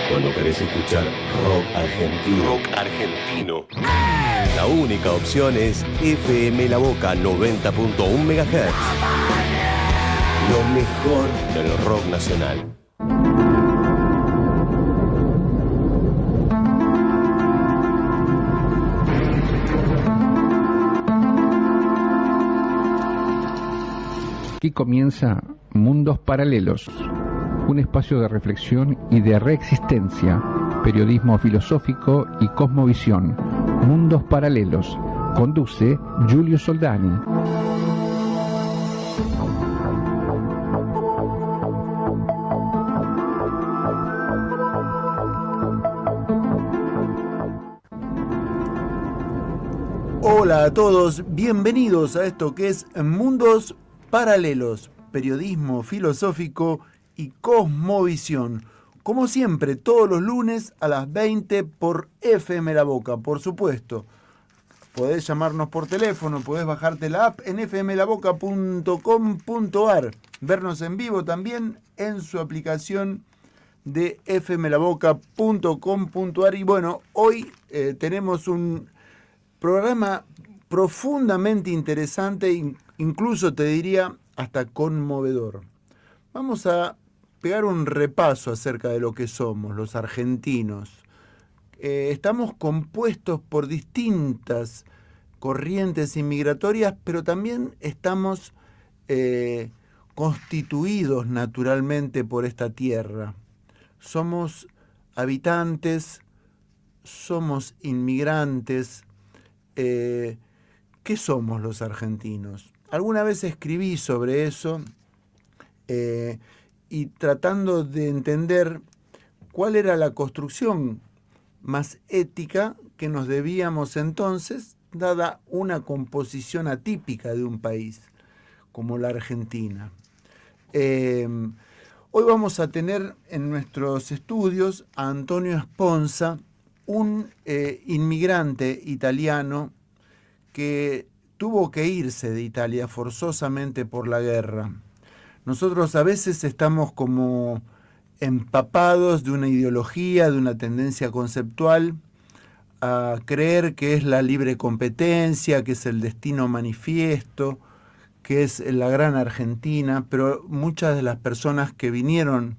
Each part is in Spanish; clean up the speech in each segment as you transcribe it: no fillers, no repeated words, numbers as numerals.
Cuando querés escuchar rock argentino. Rock argentino. La única opción es FM La Boca 90.1 MHz. Lo mejor del rock nacional. Aquí comienza Mundos Paralelos, un espacio de reflexión y de reexistencia, periodismo filosófico y cosmovisión. Mundos Paralelos, conduce Giulio Soldani. Hola a todos, bienvenidos a esto que es Mundos Paralelos, periodismo filosófico y cosmovisión. Como siempre, todos los lunes a las 20 por FM La Boca, por supuesto. Podés llamarnos por teléfono, podés bajarte la app en fmlaboca.com.ar, vernos en vivo también en su aplicación de fmlaboca.com.ar. Y bueno, hoy tenemos un programa profundamente interesante, incluso te diría hasta conmovedor. Vamos a pegar un repaso acerca de lo que somos los argentinos. Estamos compuestos por distintas corrientes inmigratorias, pero también estamos constituidos naturalmente por esta tierra. Somos habitantes, somos inmigrantes. ¿Qué somos los argentinos? Alguna vez escribí sobre eso y tratando de entender cuál era la construcción más ética que nos debíamos entonces, dada una composición atípica de un país como la Argentina. Hoy vamos a tener en nuestros estudios a Antonio Esponza, un inmigrante italiano que tuvo que irse de Italia forzosamente por la guerra. Nosotros a veces estamos como empapados de una ideología, de una tendencia conceptual, a creer que es la libre competencia, que es el destino manifiesto, que es la gran Argentina, pero muchas de las personas que vinieron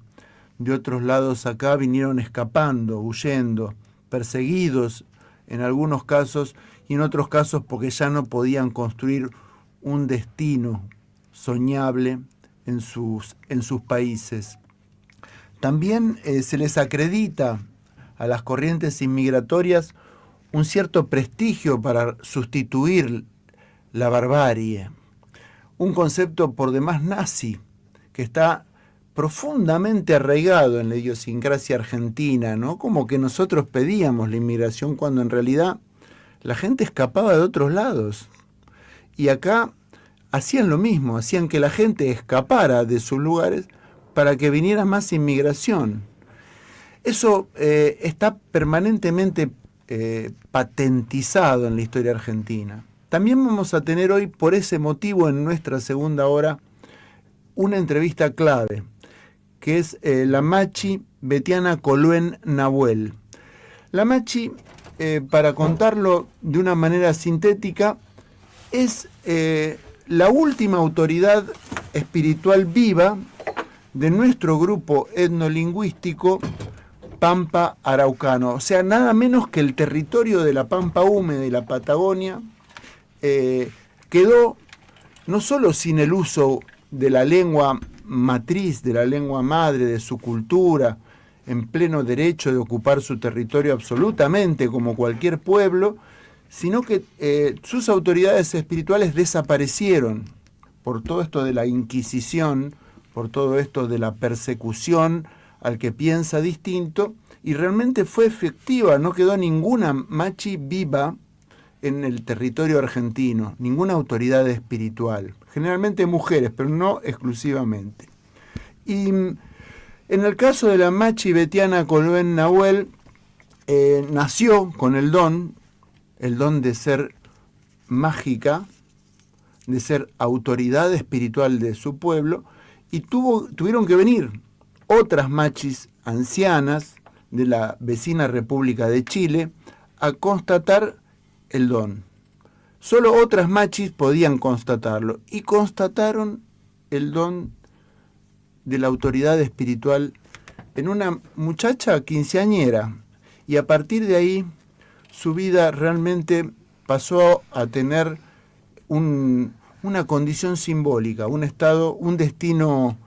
de otros lados acá vinieron escapando, huyendo, perseguidos en algunos casos y en otros casos porque ya no podían construir un destino soñable en sus países. También se les acredita a las corrientes inmigratorias un cierto prestigio para sustituir la barbarie, un concepto por demás nazi que está profundamente arraigado en la idiosincrasia argentina, ¿no? Como que nosotros pedíamos la inmigración cuando en realidad la gente escapaba de otros lados. Y acá hacían lo mismo, hacían que la gente escapara de sus lugares para que viniera más inmigración. Eso está permanentemente patentizado en la historia argentina. También vamos a tener hoy, por ese motivo, en nuestra segunda hora, una entrevista clave, que es la Machi Betiana Coluen Nahuel. La Machi, para contarlo de una manera sintética, es la última autoridad espiritual viva de nuestro grupo etnolingüístico Pampa Araucano. O sea, nada menos que el territorio de la Pampa húmeda y la Patagonia quedó no solo sin el uso de la lengua matriz, de la lengua madre, de su cultura, en pleno derecho de ocupar su territorio absolutamente como cualquier pueblo, sino que sus autoridades espirituales desaparecieron por todo esto de la Inquisición, por todo esto de la persecución al que piensa distinto, y realmente fue efectiva, no quedó ninguna machi viva en el territorio argentino, ninguna autoridad espiritual, generalmente mujeres, pero no exclusivamente. Y en el caso de la Machi Betiana Coluen Nahuel, nació con el don de ser mágica, de ser autoridad espiritual de su pueblo, y tuvieron que venir otras machis ancianas, de la vecina República de Chile a constatar el don. Solo otras machis podían constatarlo, y constataron el don de la autoridad espiritual en una muchacha quinceañera, y a partir de ahí su vida realmente pasó a tener una condición simbólica, un estado, un destino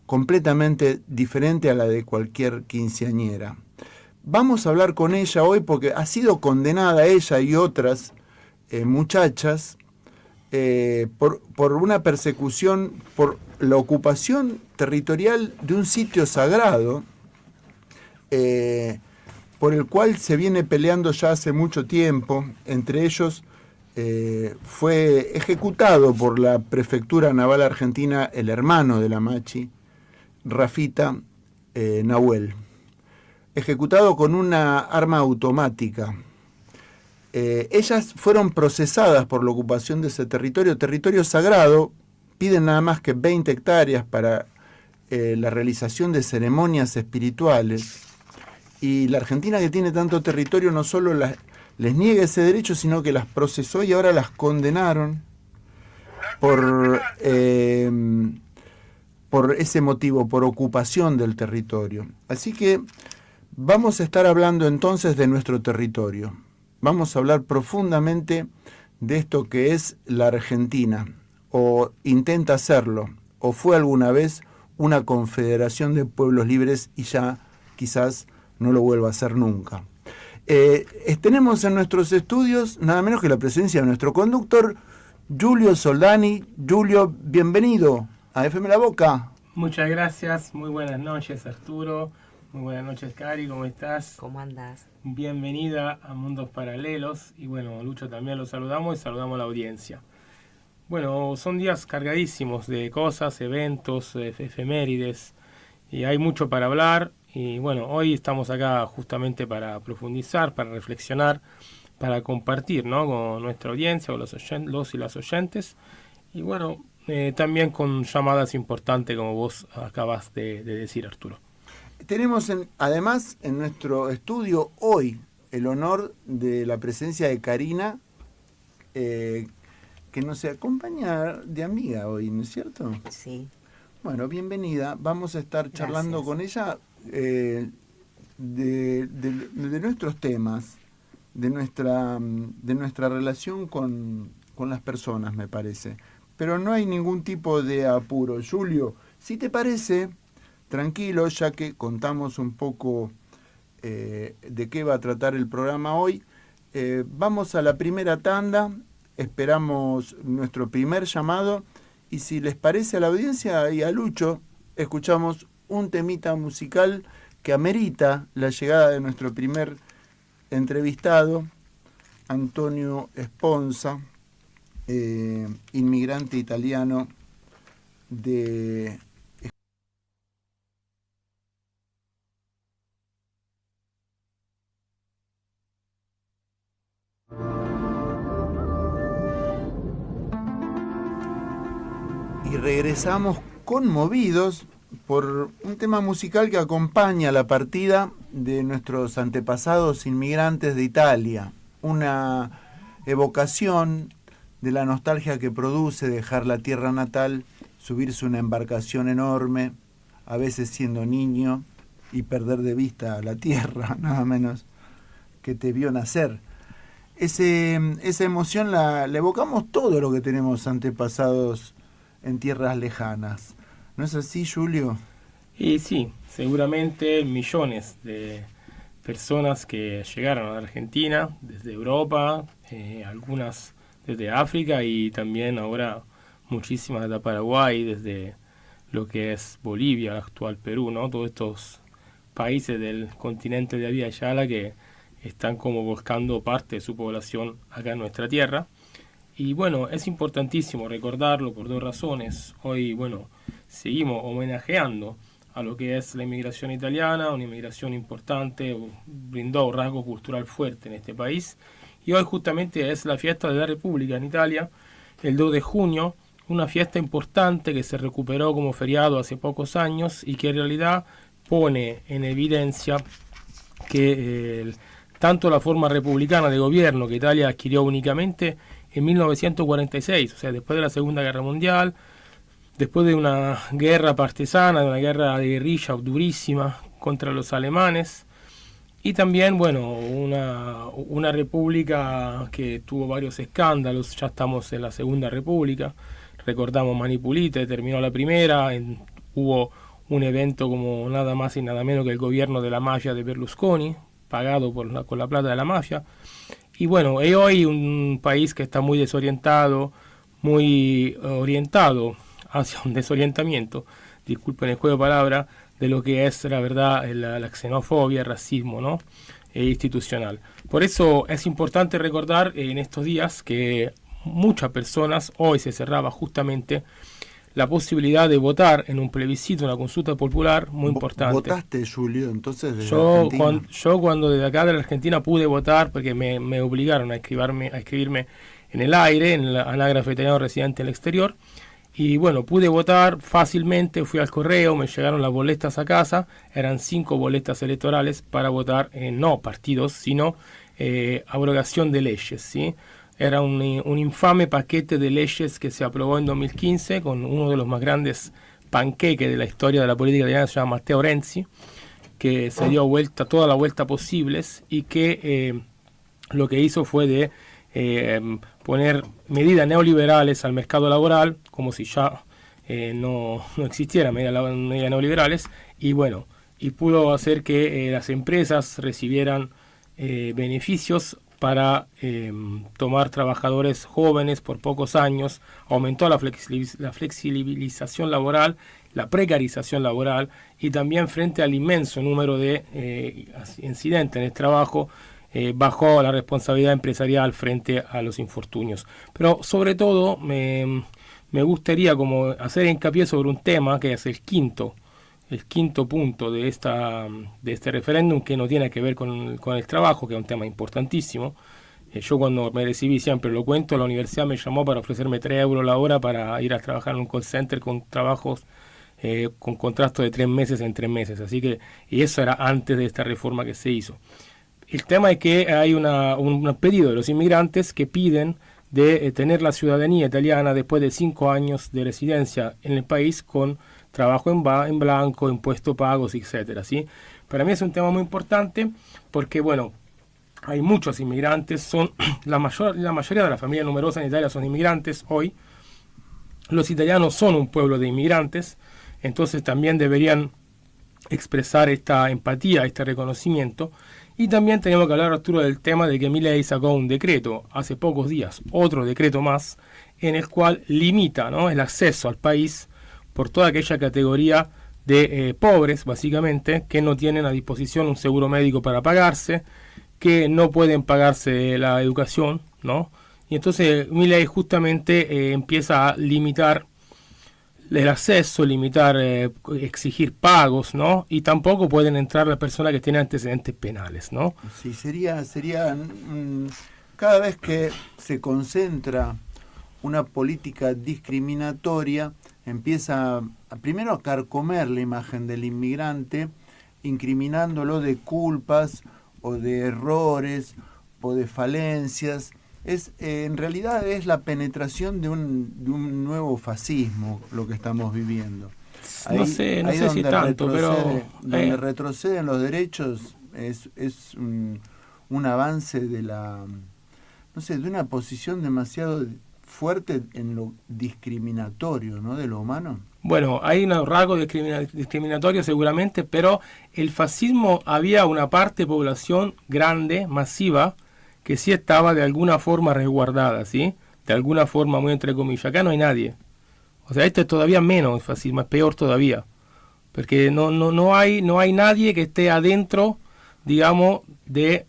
completamente diferente a la de cualquier quinceañera. Vamos a hablar con ella hoy porque ha sido condenada ella y otras muchachas por una persecución, por la ocupación territorial de un sitio sagrado, por el cual se viene peleando ya hace mucho tiempo. Entre ellos fue ejecutado por la Prefectura Naval Argentina el hermano de la machi, Rafita Nahuel, ejecutado con una arma automática. Ellas fueron procesadas por la ocupación de ese territorio sagrado. Piden nada más que 20 hectáreas para la realización de ceremonias espirituales, y la Argentina, que tiene tanto territorio, no solo les niega ese derecho, sino que las procesó y ahora las condenaron por ese motivo, por ocupación del territorio. Así que vamos a estar hablando entonces de nuestro territorio. Vamos a hablar profundamente de esto que es la Argentina, o intenta serlo, o fue alguna vez una confederación de pueblos libres y ya quizás no lo vuelva a ser nunca. Tenemos en nuestros estudios nada menos que la presencia de nuestro conductor, Giulio Soldani. Giulio, bienvenido a FM La Boca. Muchas gracias, muy buenas noches, Arturo. Muy buenas noches, Cari, ¿cómo estás? ¿Cómo andás? Bienvenida a Mundos Paralelos. Y bueno, Lucho, también lo saludamos y saludamos a la audiencia. Bueno, son días cargadísimos de cosas, eventos, efemérides, y hay mucho para hablar. Y bueno, hoy estamos acá justamente para profundizar, para reflexionar, para compartir, ¿no?, con nuestra audiencia, con los y las oyentes. Y bueno, también con llamadas importantes, como vos acabas de decir, Arturo. Tenemos además en nuestro estudio hoy el honor de la presencia de Karina, que nos acompaña de amiga hoy, ¿no es cierto? Sí. Bueno, bienvenida. Vamos a estar charlando con ella de nuestros temas, de nuestra relación con las personas, me parece. Pero no hay ningún tipo de apuro. Giulio, si te parece, tranquilo, ya que contamos un poco de qué va a tratar el programa hoy, vamos a la primera tanda, esperamos nuestro primer llamado, y si les parece a la audiencia y a Lucho, escuchamos un temita musical que amerita la llegada de nuestro primer entrevistado, Antonio Sponza, inmigrante italiano de... Y regresamos conmovidos por un tema musical que acompaña la partida de nuestros antepasados inmigrantes de Italia. Una evocación de la nostalgia que produce dejar la tierra natal, subirse a una embarcación enorme, a veces siendo niño, y perder de vista la tierra, nada menos, que te vio nacer. Esa emoción la evocamos todo lo que tenemos antepasados en tierras lejanas. ¿No es así, Giulio? Y sí, seguramente millones de personas que llegaron a la Argentina desde Europa, algunas desde África, y también ahora muchísimas de Paraguay, desde lo que es Bolivia, el actual Perú, ¿no? Todos estos países del continente de Vía Yala que están como buscando parte de su población acá en nuestra tierra. Y bueno, es importantísimo recordarlo por dos razones. Hoy, bueno, seguimos homenajeando a lo que es la inmigración italiana, una inmigración importante, brindó un rasgo cultural fuerte en este país. Y hoy justamente es la fiesta de la República en Italia, el 2 de junio, una fiesta importante que se recuperó como feriado hace pocos años y que en realidad pone en evidencia que tanto la forma republicana de gobierno que Italia adquirió únicamente en 1946, o sea, después de la Segunda Guerra Mundial, después de una guerra partisana, de una guerra de guerrilla durísima contra los alemanes, y también, bueno, una república que tuvo varios escándalos. Ya estamos en la Segunda República, recordamos Mani Pulite, terminó la primera, hubo un evento como nada más y nada menos que el gobierno de la mafia de Berlusconi, pagado con la plata de la mafia. Y bueno, es hoy un país que está muy desorientado, muy orientado hacia un desorientamiento, disculpen el juego de palabras, de lo que es la verdad la xenofobia, el racismo, ¿no? Institucional. Por eso es importante recordar en estos días que muchas personas, hoy se cerraba justamente la posibilidad de votar en un plebiscito, una consulta popular muy importante. ¿Votaste, Julio, entonces desde Argentina? Yo cuando desde acá de la Argentina pude votar, porque me obligaron a escribirme en el aire, en la anágrafe italiano residente en el exterior, y bueno, pude votar fácilmente, fui al correo, me llegaron las boletas a casa, eran 5 boletas electorales para votar no partidos, sino abrogación de leyes, ¿sí? Era un infame paquete de leyes que se aprobó en 2015 con uno de los más grandes panqueques de la historia de la política italiana, se llama Matteo Renzi, que se dio toda la vuelta posibles y que lo que hizo fue de poner medidas neoliberales al mercado laboral, como si ya no existieran medidas neoliberales, y bueno, y pudo hacer que las empresas recibieran beneficios para tomar trabajadores jóvenes por pocos años, aumentó la flexibilización laboral, la precarización laboral, y también frente al inmenso número de incidentes en el trabajo, bajó la responsabilidad empresarial frente a los infortunios. Pero sobre todo me gustaría como hacer hincapié sobre un tema que es el quinto punto de este referéndum, que no tiene que ver con el trabajo, que es un tema importantísimo. Yo cuando me recibí, siempre lo cuento, la universidad me llamó para ofrecerme 3 euros la hora para ir a trabajar en un call center con trabajos con contrato de 3 meses en 3 meses. Así que, y eso era antes de esta reforma que se hizo. El tema es que hay un pedido de los inmigrantes que piden de tener la ciudadanía italiana después de 5 años de residencia en el país con trabajo en blanco, impuestos pagos, etcétera, ¿sí? Para mí es un tema muy importante porque, bueno, hay muchos inmigrantes, la mayoría de las familias numerosas en Italia son inmigrantes hoy. Los italianos son un pueblo de inmigrantes, entonces también deberían expresar esta empatía, este reconocimiento. Y también tenemos que hablar, Arturo, del tema de que Milei sacó un decreto hace pocos días, otro decreto más, en el cual limita, ¿no?, el acceso al país por toda aquella categoría de pobres, básicamente, que no tienen a disposición un seguro médico para pagarse, que no pueden pagarse la educación, ¿no? Y entonces Milei justamente empieza a limitar el acceso, exigir pagos, ¿no? Y tampoco pueden entrar las personas que tienen antecedentes penales, ¿no? Sí, sería cada vez que se concentra una política discriminatoria, empieza primero a carcomer la imagen del inmigrante, incriminándolo de culpas o de errores o de falencias. En realidad es la penetración de un nuevo fascismo lo que estamos viviendo. No sé si tanto, pero donde retroceden los derechos es un avance de de una posición demasiado fuerte en lo discriminatorio, ¿no?, de lo humano. Bueno, hay un rasgo discriminatorio seguramente, pero el fascismo, había una parte de población grande, masiva, que sí estaba de alguna forma resguardada, ¿sí? De alguna forma, muy entre comillas. Acá no hay nadie. O sea, esto es todavía menos el fascismo, es peor todavía. Porque no hay nadie que esté adentro, digamos, de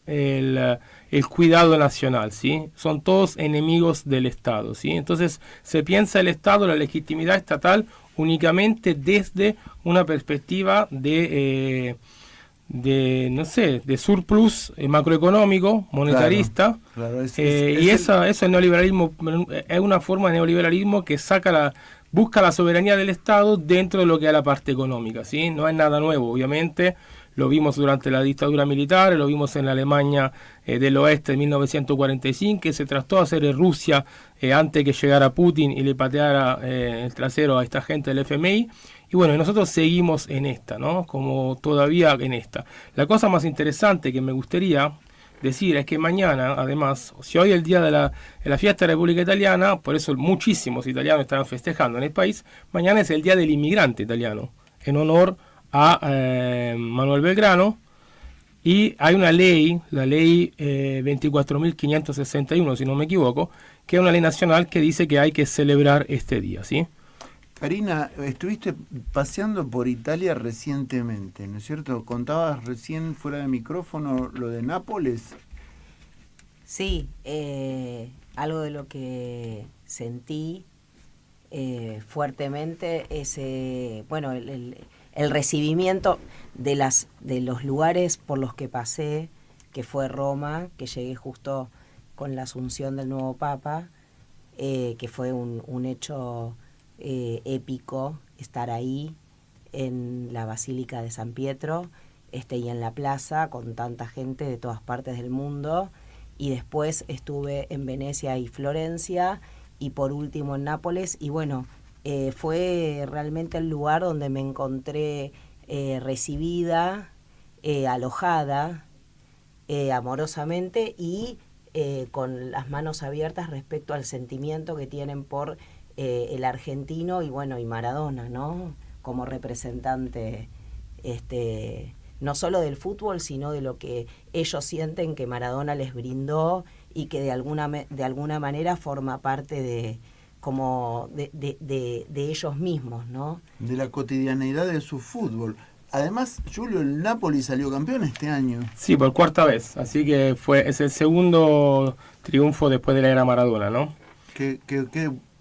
el cuidado nacional, ¿sí? Son todos enemigos del Estado, ¿sí? Entonces, se piensa el Estado, la legitimidad estatal, únicamente desde una perspectiva de surplus macroeconómico, monetarista, claro, eso es el neoliberalismo, es una forma de neoliberalismo que busca la soberanía del Estado dentro de lo que es la parte económica, ¿sí? No es nada nuevo, obviamente. lo vimos durante la dictadura militar, lo vimos en la Alemania del Oeste en 1945, que se trató de hacer en Rusia antes que llegara Putin y le pateara el trasero a esta gente del FMI. Y bueno, nosotros seguimos en esta, ¿no? Como todavía en esta. La cosa más interesante que me gustaría decir es que mañana, además, si hoy es el día de la fiesta de la República Italiana, por eso muchísimos italianos están festejando en el país, mañana es el día del inmigrante italiano, en honor a Manuel Belgrano, y hay una ley, la ley 24.561, si no me equivoco, que es una ley nacional que dice que hay que celebrar este día, ¿sí? Karina, estuviste paseando por Italia recientemente, ¿no es cierto? Contabas recién fuera de micrófono lo de Nápoles. Sí, algo de lo que sentí fuertemente es bueno, el recibimiento de los lugares por los que pasé, que fue Roma, que llegué justo con la asunción del nuevo Papa, que fue un hecho épico estar ahí en la Basílica de San Pietro y en la plaza con tanta gente de todas partes del mundo, y después estuve en Venecia y Florencia, y por último en Nápoles, y bueno, fue realmente el lugar donde me encontré recibida, alojada amorosamente, y con las manos abiertas respecto al sentimiento que tienen por el argentino y bueno, y Maradona, ¿no? Como representante no solo del fútbol, sino de lo que ellos sienten que Maradona les brindó, y que de alguna manera forma parte de ellos mismos, ¿no? De la cotidianeidad de su fútbol. Además, Julio, el Napoli salió campeón este año. Sí, por cuarta vez, así que es el segundo triunfo después de la era Maradona, ¿no? Qué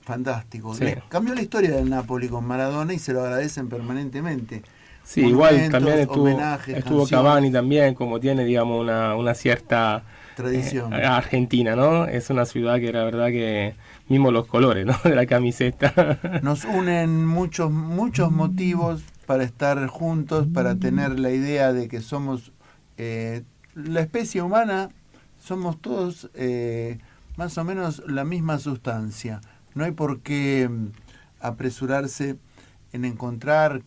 fantástico. Sí. Cambió la historia del Napoli con Maradona y se lo agradecen permanentemente. Sí, igual también homenajes, estuvo Cavani también, como tiene, digamos, una cierta tradición argentina, ¿no? Es una ciudad que la verdad que mismo los colores, ¿no? De la camiseta. Nos unen muchos motivos para estar juntos, para tener la idea de que somos la especie humana, somos todos más o menos la misma sustancia. No hay por qué apresurarse en encontrar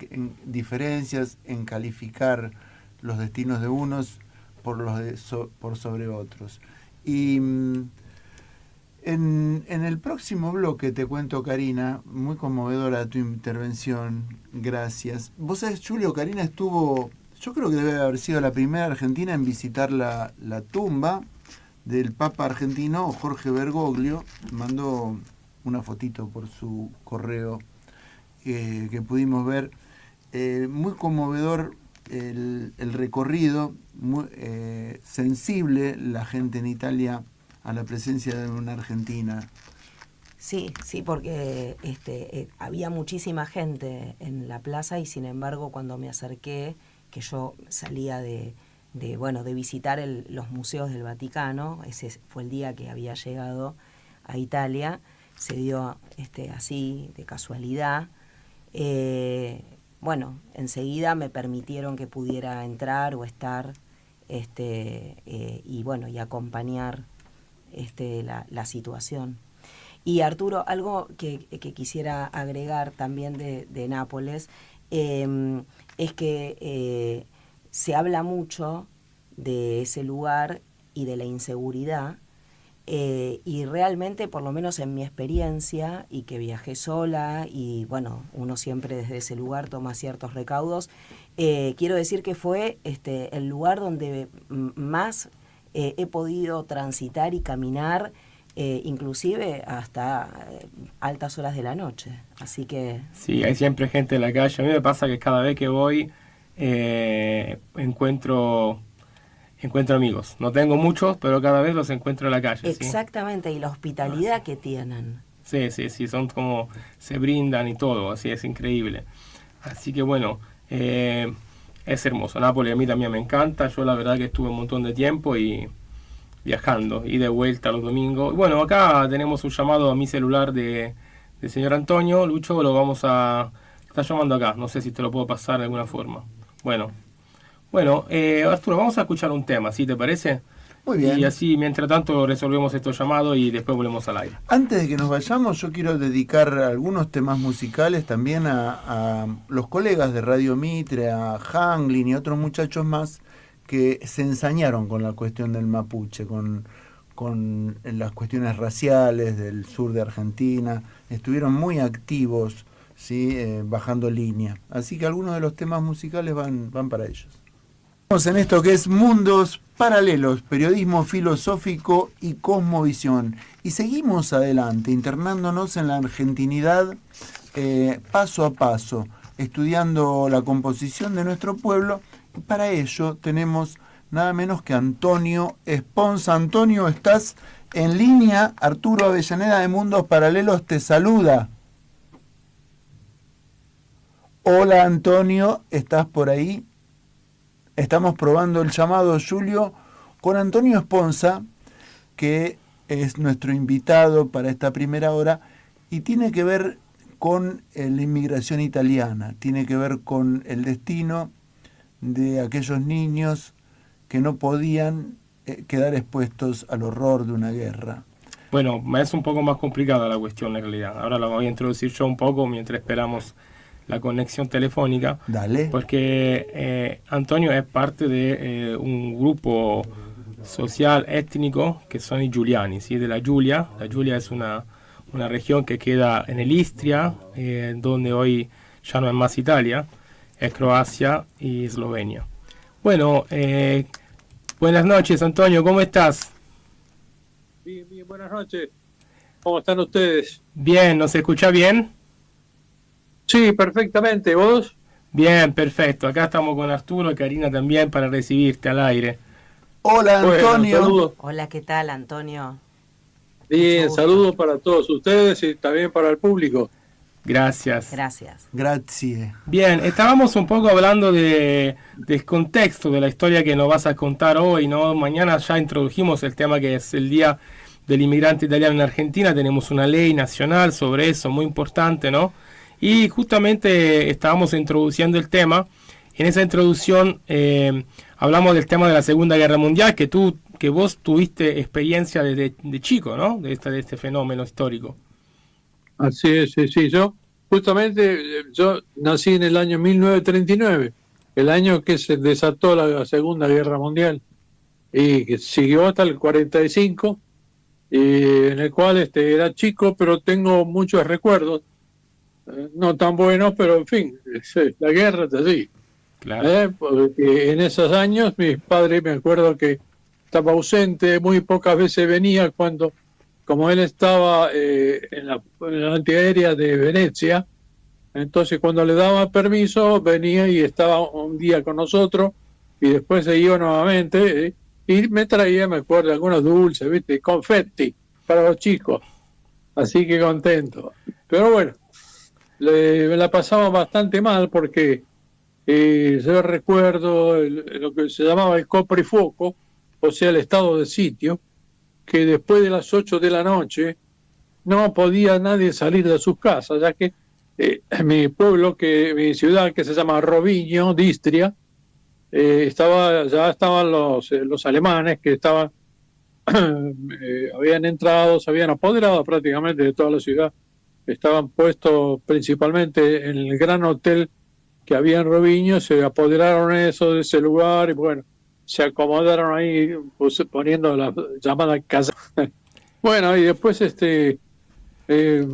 diferencias, en calificar los destinos de unos por sobre otros. Y en el próximo bloque te cuento, Karina, muy conmovedora tu intervención, gracias. Vos sabés, Julio, Karina estuvo, yo creo que debe haber sido la primera argentina en visitar la tumba del Papa argentino Jorge Bergoglio. Mandó una fotito por su correo que pudimos ver. Muy conmovedor el recorrido, muy sensible la gente en Italia a la presencia de una argentina. Sí, porque había muchísima gente en la plaza, y sin embargo cuando me acerqué, que yo salía de visitar los museos del Vaticano, ese fue el día que había llegado a Italia, se dio así de casualidad. Enseguida me permitieron que pudiera entrar o estar y acompañar la situación. Y Arturo, algo que quisiera agregar también de Nápoles es que se habla mucho de ese lugar y de la inseguridad, y realmente, por lo menos en mi experiencia, y que viajé sola, y bueno, uno siempre desde ese lugar toma ciertos recaudos, quiero decir que fue el lugar donde más he podido transitar y caminar, inclusive hasta altas horas de la noche. Así que sí, hay siempre gente en la calle. A mí me pasa que cada vez que voy encuentro amigos. No tengo muchos, pero cada vez los encuentro en la calle. Exactamente, ¿sí? Y la hospitalidad que tienen. Sí, son como, se brindan y todo, así es increíble. Así que bueno, es hermoso. Nápoles a mí también me encanta. Yo la verdad que estuve un montón de tiempo y viajando y de vuelta los domingos. Bueno, acá tenemos un llamado a mi celular del señor Antonio. Lucho, lo vamos a... Está llamando acá, no sé si te lo puedo pasar de alguna forma. Bueno, Bueno, Arturo, vamos a escuchar un tema, ¿sí te parece? Muy bien. Y así, mientras tanto, resolvemos estos llamados y después volvemos al aire. Antes de que nos vayamos, yo quiero dedicar algunos temas musicales también a los colegas de Radio Mitre, a Hanglin y otros muchachos más que se ensañaron con la cuestión del mapuche, con las cuestiones raciales del sur de Argentina. Estuvieron muy activos, ¿sí? Bajando línea. Así que algunos de los temas musicales van para ellos. En esto que es Mundos Paralelos, periodismo filosófico y cosmovisión. Y seguimos adelante, internándonos en la argentinidad paso a paso, estudiando la composición de nuestro pueblo. Y para ello tenemos nada menos que Antonio Esponza. Antonio, ¿estás en línea? Arturo Avellaneda de Mundos Paralelos te saluda. Hola Antonio, ¿estás por ahí? Estamos probando el llamado, Julio, con Antonio Esponza, que es nuestro invitado para esta primera hora, y tiene que ver con la inmigración italiana, tiene que ver con el destino de aquellos niños que no podían quedar expuestos al horror de una guerra. Bueno, es un poco más complicada la cuestión en realidad. Ahora la voy a introducir yo un poco mientras esperamos la conexión telefónica. Dale. Porque Antonio es parte de un grupo social étnico que son los Giuliani, ¿sí? De la Giulia. La Giulia es una región que queda en el Istria, donde hoy ya no es más Italia, es Croacia y Eslovenia. Bueno, buenas noches Antonio, ¿cómo estás? Bien, buenas noches. ¿Cómo están ustedes? Bien, ¿nos escucha bien? Sí, perfectamente. ¿Vos? Bien, perfecto. Acá estamos con Arturo y Karina también para recibirte al aire. Hola Antonio. Bueno, saludos. Hola, ¿qué tal, Antonio? Bien, saludos para todos ustedes y también para el público. Gracias. Gracias. Grazie. Bien, estábamos un poco hablando del contexto de la historia que nos vas a contar hoy, ¿no? Mañana ya introdujimos el tema que es el Día del Inmigrante Italiano en Argentina. Tenemos una ley nacional sobre eso, muy importante, ¿no? Y justamente estábamos introduciendo el tema. En esa introducción hablamos del tema de la Segunda Guerra Mundial, que vos tuviste experiencia de chico, ¿no? De este fenómeno histórico. Así es, sí. Yo nací en el año 1939, el año que se desató la Segunda Guerra Mundial, y que siguió hasta el 45, en el cual era chico, pero tengo muchos recuerdos. No tan buenos, pero en fin, la guerra es así. Claro. Porque en esos años mi padre, me acuerdo que estaba ausente, muy pocas veces venía, como él estaba en la antiaérea de Venecia, entonces cuando le daba permiso venía y estaba un día con nosotros y después se iba nuevamente y me traía, me acuerdo, algunos dulces, ¿viste? Confetti para los chicos, así que contento. Pero bueno, la pasaba bastante mal porque yo recuerdo lo que se llamaba el coprifuoco, o sea, el estado de sitio, que después de las 8 de la noche no podía nadie salir de sus casas, ya que mi ciudad, que se llama Roviño, de Istria, ya estaban los alemanes que habían entrado, se habían apoderado prácticamente de toda la ciudad. Estaban puestos principalmente en el gran hotel que había en Roviño, se apoderaron de ese lugar y bueno, se acomodaron ahí poniendo la llamada casa. Bueno, y después después de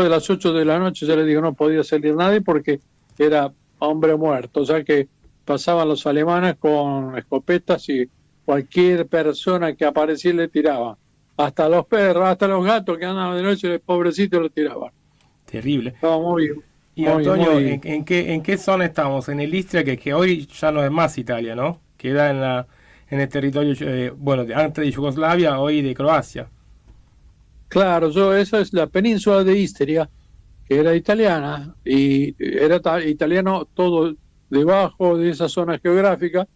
las 8 de la noche ya les digo, no podía salir nadie porque era hombre muerto, o sea que pasaban los alemanes con escopetas y cualquier persona que aparecía le tiraban. Hasta los perros, hasta los gatos que andaban de noche, el pobrecito lo tiraban. Terrible. Estaba muy... Y Antonio, ¿en qué zona estamos? En el Istria, que hoy ya no es más Italia, ¿no? Queda en el territorio, antes de Yugoslavia, hoy de Croacia. Claro, esa es la península de Istria, que era italiana, y era italiano todo debajo de esa zona geográfica,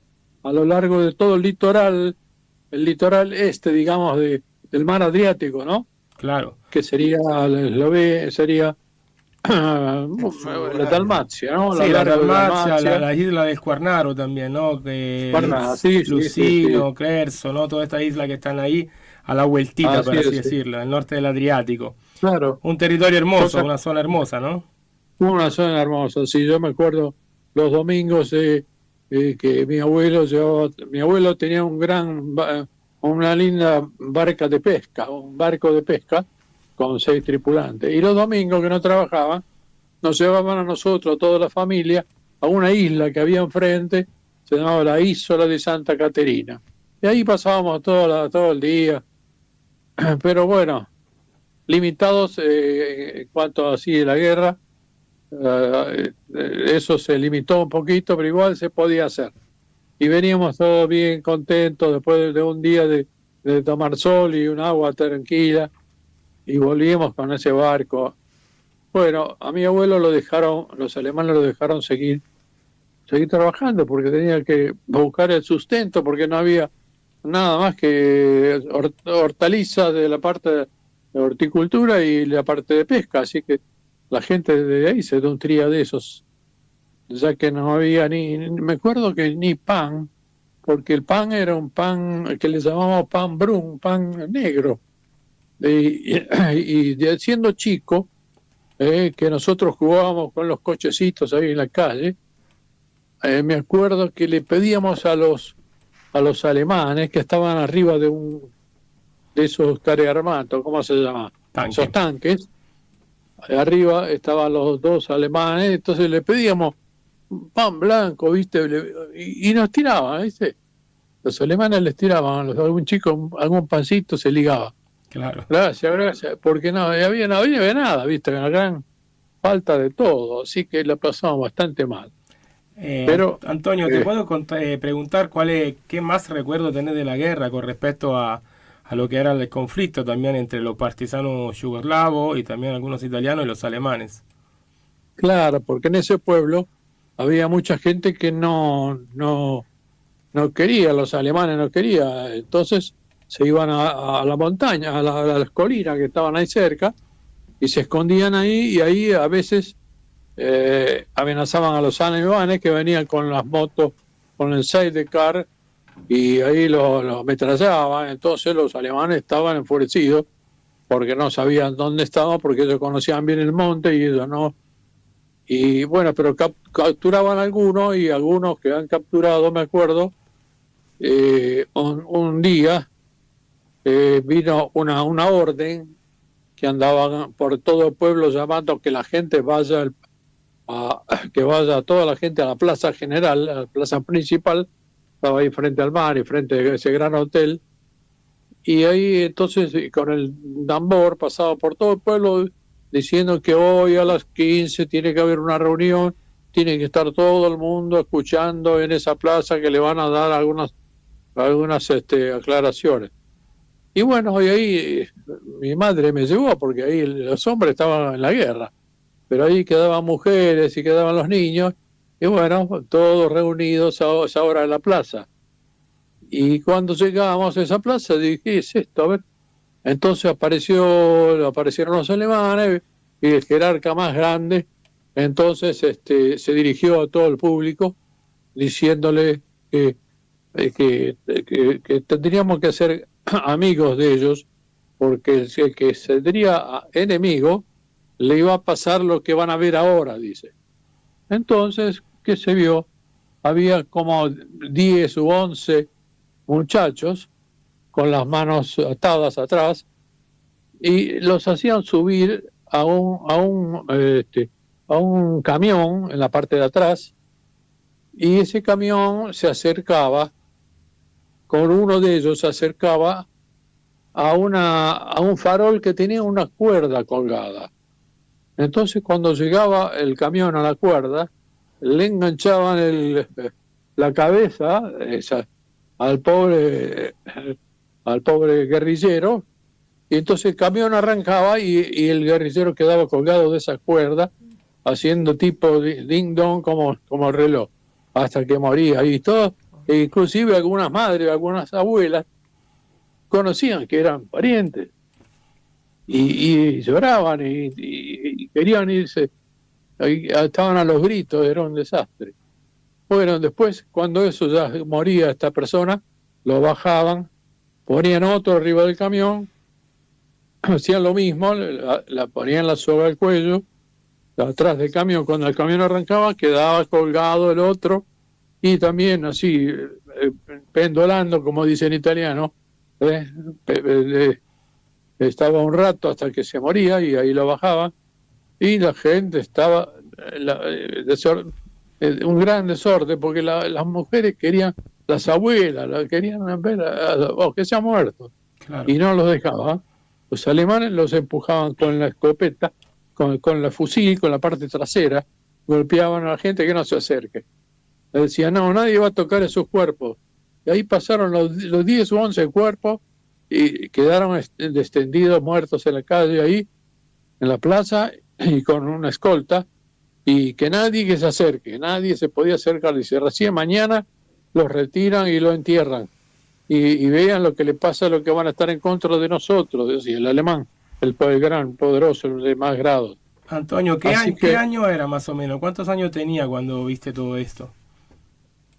a lo largo de todo el litoral digamos, del mar Adriático, ¿no? Claro. Que sería la Dalmacia, ¿no? Sí, la largo de Dalmacia, la isla del Quarnaro también, ¿no? Cuernavaca, sí, Lucino, sí. Creso, ¿no? Todas estas islas que están ahí a la vueltita, por así decirlo, al norte del Adriático. Claro. Un territorio hermoso, una zona hermosa, ¿no? Una zona hermosa, sí. Yo me acuerdo los domingos que mi abuelo tenía una linda barca de pesca, un barco de pesca con 6 tripulantes. Y los domingos que no trabajaban, nos llevaban a nosotros, a toda la familia, a una isla que había enfrente, se llamaba la Isola de Santa Caterina. Y ahí pasábamos todo el día. Pero bueno, limitados en cuanto así la guerra, eso se limitó un poquito, pero igual se podía hacer. Y veníamos todos bien contentos después de un día de tomar sol y un agua tranquila, y volvíamos con ese barco. Bueno, a mi abuelo los alemanes lo dejaron seguir trabajando, porque tenía que buscar el sustento, porque no había nada más que hortalizas de la parte de horticultura y la parte de pesca, así que la gente de ahí se nutría de esos, ya que no había me acuerdo que ni pan, porque el pan era un pan que le llamamos pan brun, pan negro, y siendo chico, que nosotros jugábamos con los cochecitos ahí en la calle, me acuerdo que le pedíamos a los alemanes que estaban arriba de esos carrearmatos, ¿cómo se llama? Esos tanques. Arriba estaban los 2 alemanes, entonces le pedíamos pan blanco, ¿viste? Y nos tiraban, ¿viste? Los alemanes les tiraban, algún chico, algún pancito se ligaba. Claro. Gracias, porque no había nada, ¿viste? Una gran falta de todo, así que la pasamos bastante mal. Pero Antonio, ¿te puedo preguntar qué más recuerdo tenés de la guerra con respecto a lo que era el conflicto también entre los partisanos yugoslavos y también algunos italianos y los alemanes? Claro, porque en ese pueblo había mucha gente que no quería, los alemanes no querían, entonces se iban a la montaña, a las colinas que estaban ahí cerca, y se escondían ahí, y ahí a veces amenazaban a los alemanes que venían con las motos, con el sidecar, y ahí los ametrallaban. Entonces los alemanes estaban enfurecidos porque no sabían dónde estaban, porque ellos conocían bien el monte y ellos no. Y bueno, pero capturaban algunos, y algunos que han capturado, me acuerdo, un día vino una orden que andaban por todo el pueblo llamando que la gente vaya toda la gente a la plaza general, a la plaza principal. Estaba ahí frente al mar y frente a ese gran hotel, y ahí entonces con el tambor pasaba por todo el pueblo diciendo que hoy a las 15 tiene que haber una reunión, tiene que estar todo el mundo escuchando en esa plaza, que le van a dar algunas aclaraciones. Y bueno, y ahí mi madre me llevó, porque ahí los hombres estaban en la guerra, pero ahí quedaban mujeres y quedaban los niños. Y bueno, todos reunidos a esa hora en la plaza. Y cuando llegamos a esa plaza, dije, ¿qué es esto? A ver. Entonces aparecieron los alemanes, y el jerarca más grande, entonces se dirigió a todo el público diciéndole que tendríamos que ser amigos de ellos, porque el que sería enemigo le iba a pasar lo que van a ver ahora, dice. Entonces, ¿qué se vio? Había como 10 u 11 muchachos con las manos atadas atrás, y los hacían subir a un camión en la parte de atrás, y ese camión se acercaba, con uno de ellos se acercaba a un farol que tenía una cuerda colgada. Entonces, cuando llegaba el camión a la cuerda, le enganchaban la cabeza al pobre guerrillero, y entonces el camión arrancaba y el guerrillero quedaba colgado de esa cuerda, haciendo tipo ding dong como el reloj, hasta que moría. Y todo, inclusive algunas madres, algunas abuelas conocían que eran parientes. y lloraban y querían irse, estaban a los gritos, era un desastre. Bueno, después, cuando eso ya moría esta persona, lo bajaban, ponían otro arriba del camión, hacían lo mismo, la ponían la soga al cuello, atrás del camión, cuando el camión arrancaba, quedaba colgado el otro, y también así, pendolando, como dice en italiano, estaba un rato hasta que se moría, y ahí lo bajaban, y la gente estaba un gran desorden, porque las mujeres querían, las abuelas, querían ver que se ha muerto, Claro. y no los dejaban. Los alemanes los empujaban con la escopeta, con la fusil, con la parte trasera, golpeaban a la gente que no se acerque. Le decían, no, nadie va a tocar esos cuerpos. Y ahí pasaron los 10 o 11 cuerpos y quedaron extendidos, muertos en la calle, ahí, en la plaza, y con una escolta, y que nadie que se acerque, nadie se podía acercar. Dice, recién mañana los retiran y lo entierran. Y vean lo que le pasa, lo que van a estar en contra de nosotros, decía el alemán, el gran, poderoso, el de más grado. Antonio, ¿qué año era más o menos? ¿Cuántos años tenía cuando viste todo esto?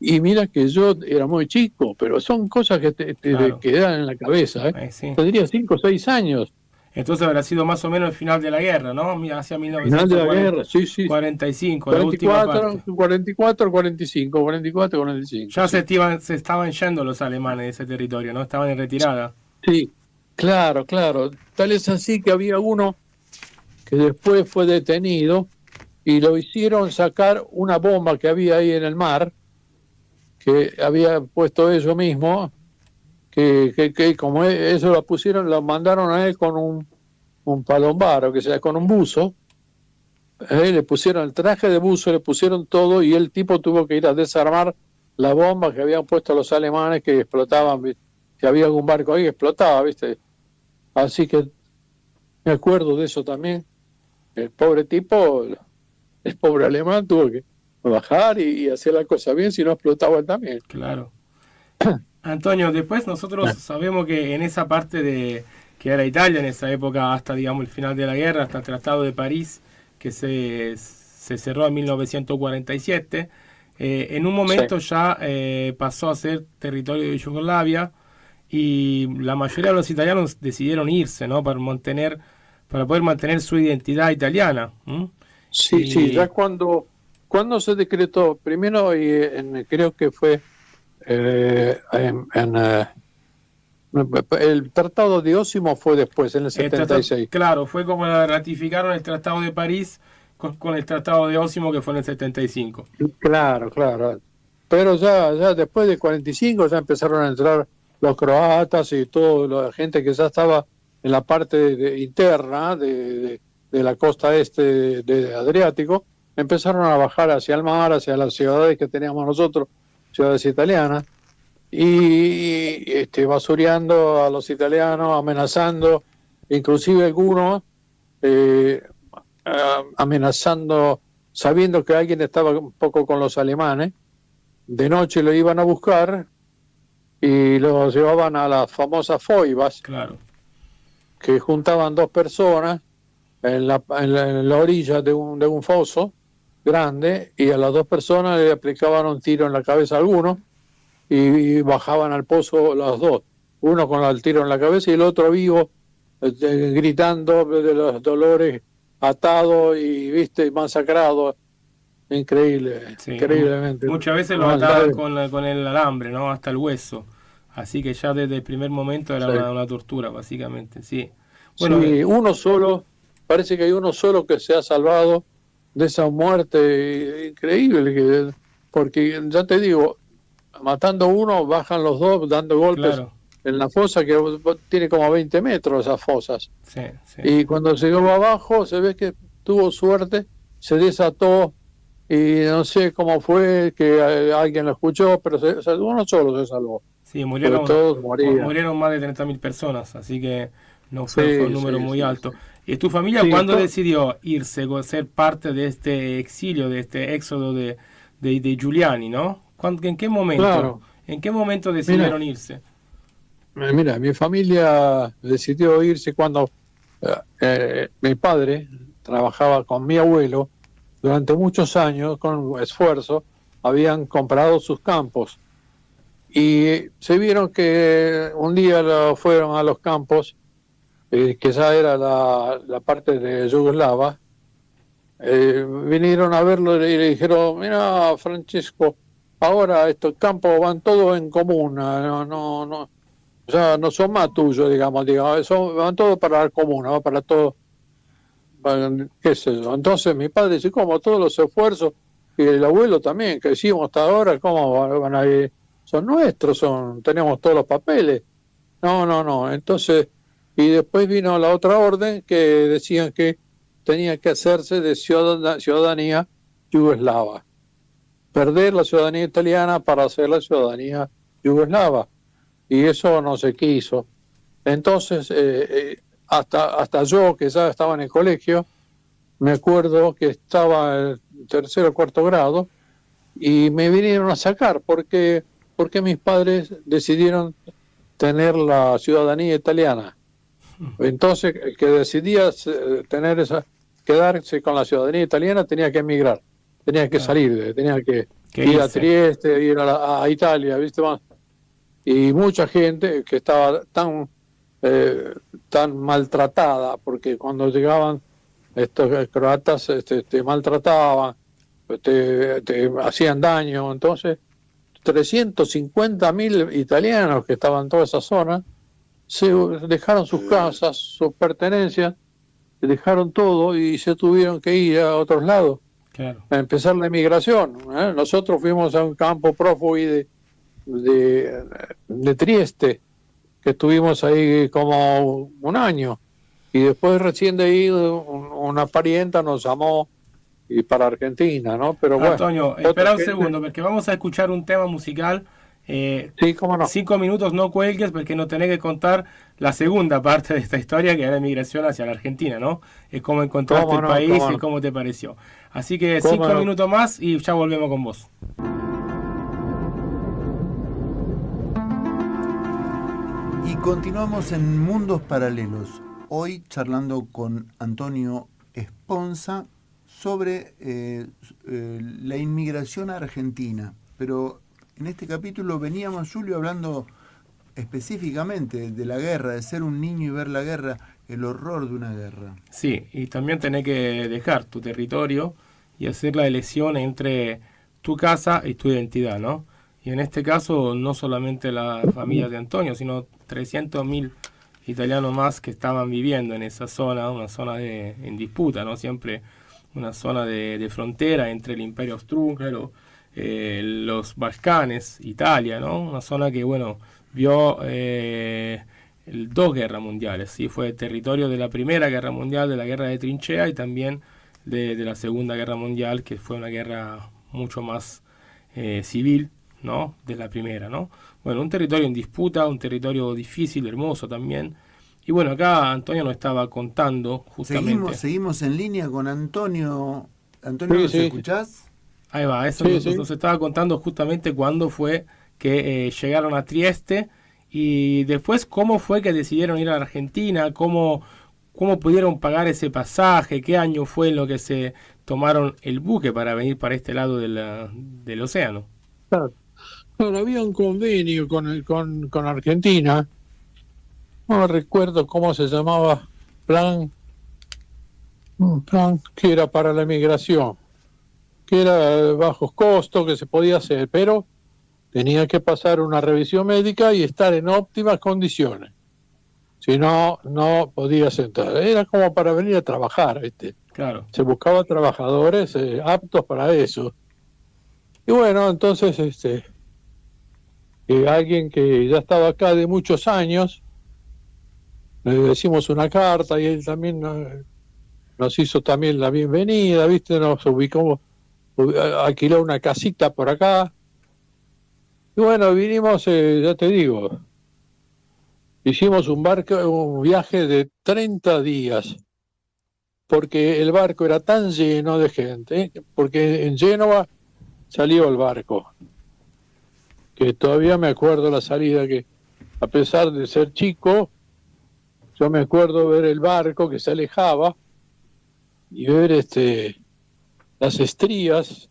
Y mira que yo era muy chico, pero son cosas que te quedan en la cabeza. Sí. Tendría 5 o 6 años. Entonces habrá sido más o menos el final de la guerra, ¿no? Hacia Final de la guerra, sí. 45, la última parte. 44, 45. Ya sí. se estaban yendo los alemanes de ese territorio, ¿no? Estaban en retirada. Sí, claro. Tal es así que había uno que después fue detenido y lo hicieron sacar una bomba que había ahí en el mar, que había puesto ellos mismos, que como eso lo pusieron, lo mandaron a él con un palombaro, que sea, con un buzo. Le pusieron el traje de buzo, le pusieron todo, y el tipo tuvo que ir a desarmar la bomba que habían puesto los alemanes, que explotaban. Si había algún barco ahí, explotaba, ¿viste? Así que me acuerdo de eso también. El pobre tipo, el pobre alemán, tuvo que bajar y hacer la cosa bien, si no explotaba él también. Claro. Antonio, después nosotros sabemos que en esa parte de que era Italia en esa época, hasta digamos el final de la guerra, hasta el Tratado de París, que se cerró en 1947, en un momento ya pasó a ser territorio de Yugoslavia, y la mayoría de los italianos decidieron irse, ¿no? Para poder mantener su identidad italiana. Sí, ya cuando se decretó, primero creo que fue el Tratado de Osimo fue después, en el 76. Claro, fue como ratificaron el Tratado de París con el Tratado de Osimo, que fue en el 75. Claro. Pero ya después de 45 ya empezaron a entrar los croatas y toda la gente que ya estaba en la parte interna de la costa este de Adriático, empezaron a bajar hacia el mar, hacia las ciudades que teníamos nosotros, ciudades italianas, y basureando a los italianos, amenazando, inclusive algunos amenazando, sabiendo que alguien estaba un poco con los alemanes. De noche lo iban a buscar y lo llevaban a las famosas foibas, claro, que juntaban 2 personas en la orilla de un foso grande, y a las 2 personas le aplicaban un tiro en la cabeza a alguno y bajaban al pozo los 2, uno con el tiro en la cabeza y el otro vivo, gritando de los dolores, atado y masacrado. Increíble, sí, increíblemente. Muchas veces lo ataban con el alambre, ¿no? Hasta el hueso. Así que ya desde el primer momento era una tortura, básicamente, sí. Bueno, sí, uno solo, parece que hay uno solo que se ha salvado de esa muerte increíble, porque ya te digo, matando uno, bajan los 2 dando golpes, claro, en la fosa, que tiene como 20 metros esas fosas. Sí. Y cuando se llegó abajo, se ve que tuvo suerte, se desató, y no sé cómo fue, que alguien lo escuchó, pero uno solo se salvó. Sí, murieron más de 30.000 personas, así que no fue un número muy alto. ¿Y tu familia cuándo decidió irse, ser parte de este exilio, de este éxodo de Giuliani, ¿no? ¿En qué momento? Claro. ¿En qué momento decidieron irse? Mira, mi familia decidió irse cuando mi padre trabajaba con mi abuelo durante muchos años, con esfuerzo, habían comprado sus campos. Y se vieron que un día fueron a los campos, que ya era la parte de Yugoslava, vinieron a verlo y le dijeron, mira, Francesco, ahora estos campos van todos en común, no, ya no son más tuyos, digamos, van todos para la comuna, va para todo, qué sé yo. Entonces mi padre dice, como todos los esfuerzos, y el abuelo también, que hicimos hasta ahora, ¿cómo van a ir? Son nuestros, tenemos todos los papeles. No. Entonces, y después vino la otra orden que decían que tenía que hacerse de ciudadanía yugoslava. Perder la ciudadanía italiana para hacer la ciudadanía yugoslava. Y eso no se quiso. Entonces, hasta yo, que ya estaba en el colegio, me acuerdo que estaba en tercero o cuarto grado, y me vinieron a sacar porque mis padres decidieron tener la ciudadanía italiana. Entonces, el que decidía quedarse con la ciudadanía italiana tenía que emigrar, tenía que salir, tenía que ir a Trieste, ir a Italia, ¿viste? Y mucha gente que estaba tan maltratada, porque cuando llegaban estos croatas te maltrataban, te hacían daño. Entonces 350.000 italianos que estaban en toda esa zona se dejaron sus casas, sus pertenencias, dejaron todo y se tuvieron que ir a otros lados, claro, a empezar la emigración. Nosotros fuimos a un campo prófugo de Trieste, que estuvimos ahí como un año, y después recién de ahí una parienta nos llamó y para Argentina, ¿no? Pero bueno, Antonio, espera un segundo, porque vamos a escuchar un tema musical. Sí, cómo no. 5 minutos, no cuelgues, porque nos tenés que contar la segunda parte de esta historia, que es la migración hacia la Argentina, ¿no? Cómo encontraste el país y cómo te pareció. Así que 5 minutos más y ya volvemos con vos. Y continuamos en Mundos Paralelos, hoy charlando con Antonio Esponza sobre la inmigración a Argentina. Pero en este capítulo veníamos, Julio, hablando específicamente de la guerra, de ser un niño y ver la guerra, el horror de una guerra. Sí, y también tenés que dejar tu territorio y hacer la elección entre tu casa y tu identidad, ¿no? Y en este caso, no solamente la familia de Antonio, sino 300.000 italianos más que estaban viviendo en esa zona, una zona en disputa, ¿no? Siempre una zona de frontera entre el Imperio Austrohúngaro, los Balcanes, Italia, ¿no? Una zona que, bueno, vio 2 guerras mundiales, ¿sí? Fue territorio de la Primera Guerra Mundial, de la Guerra de Trinchea, y también de la Segunda Guerra Mundial, que fue una guerra mucho más civil, ¿no? De la primera, ¿no? Bueno, un territorio en disputa, un territorio difícil, hermoso también. Y bueno, acá Antonio nos estaba contando justamente... Seguimos en línea con Antonio. Antonio, ¿nos escuchás? Ahí va, eso nos estaba contando justamente cuándo fue que llegaron a Trieste y después cómo fue que decidieron ir a la Argentina, cómo pudieron pagar ese pasaje, qué año fue en lo que se tomaron el buque para venir para este lado del océano. Claro. Bueno, había un convenio con Argentina, no recuerdo cómo se llamaba, un plan que era para la migración, que era de bajos costos, que se podía hacer, pero tenía que pasar una revisión médica y estar en óptimas condiciones. Si no, no podías entrar. Era como para venir a trabajar, ¿viste? Claro. Se buscaba trabajadores aptos para eso. Y bueno, entonces alguien que ya estaba acá de muchos años, le decimos una carta y él también nos hizo también la bienvenida, ¿viste? Nos ubicó, alquiló una casita por acá. Y bueno, vinimos, ya te digo, hicimos un viaje de 30 días, porque el barco era tan lleno de gente, porque en Génova salió el barco, que todavía me acuerdo la salida, que a pesar de ser chico, yo me acuerdo ver el barco que se alejaba y ver las estrías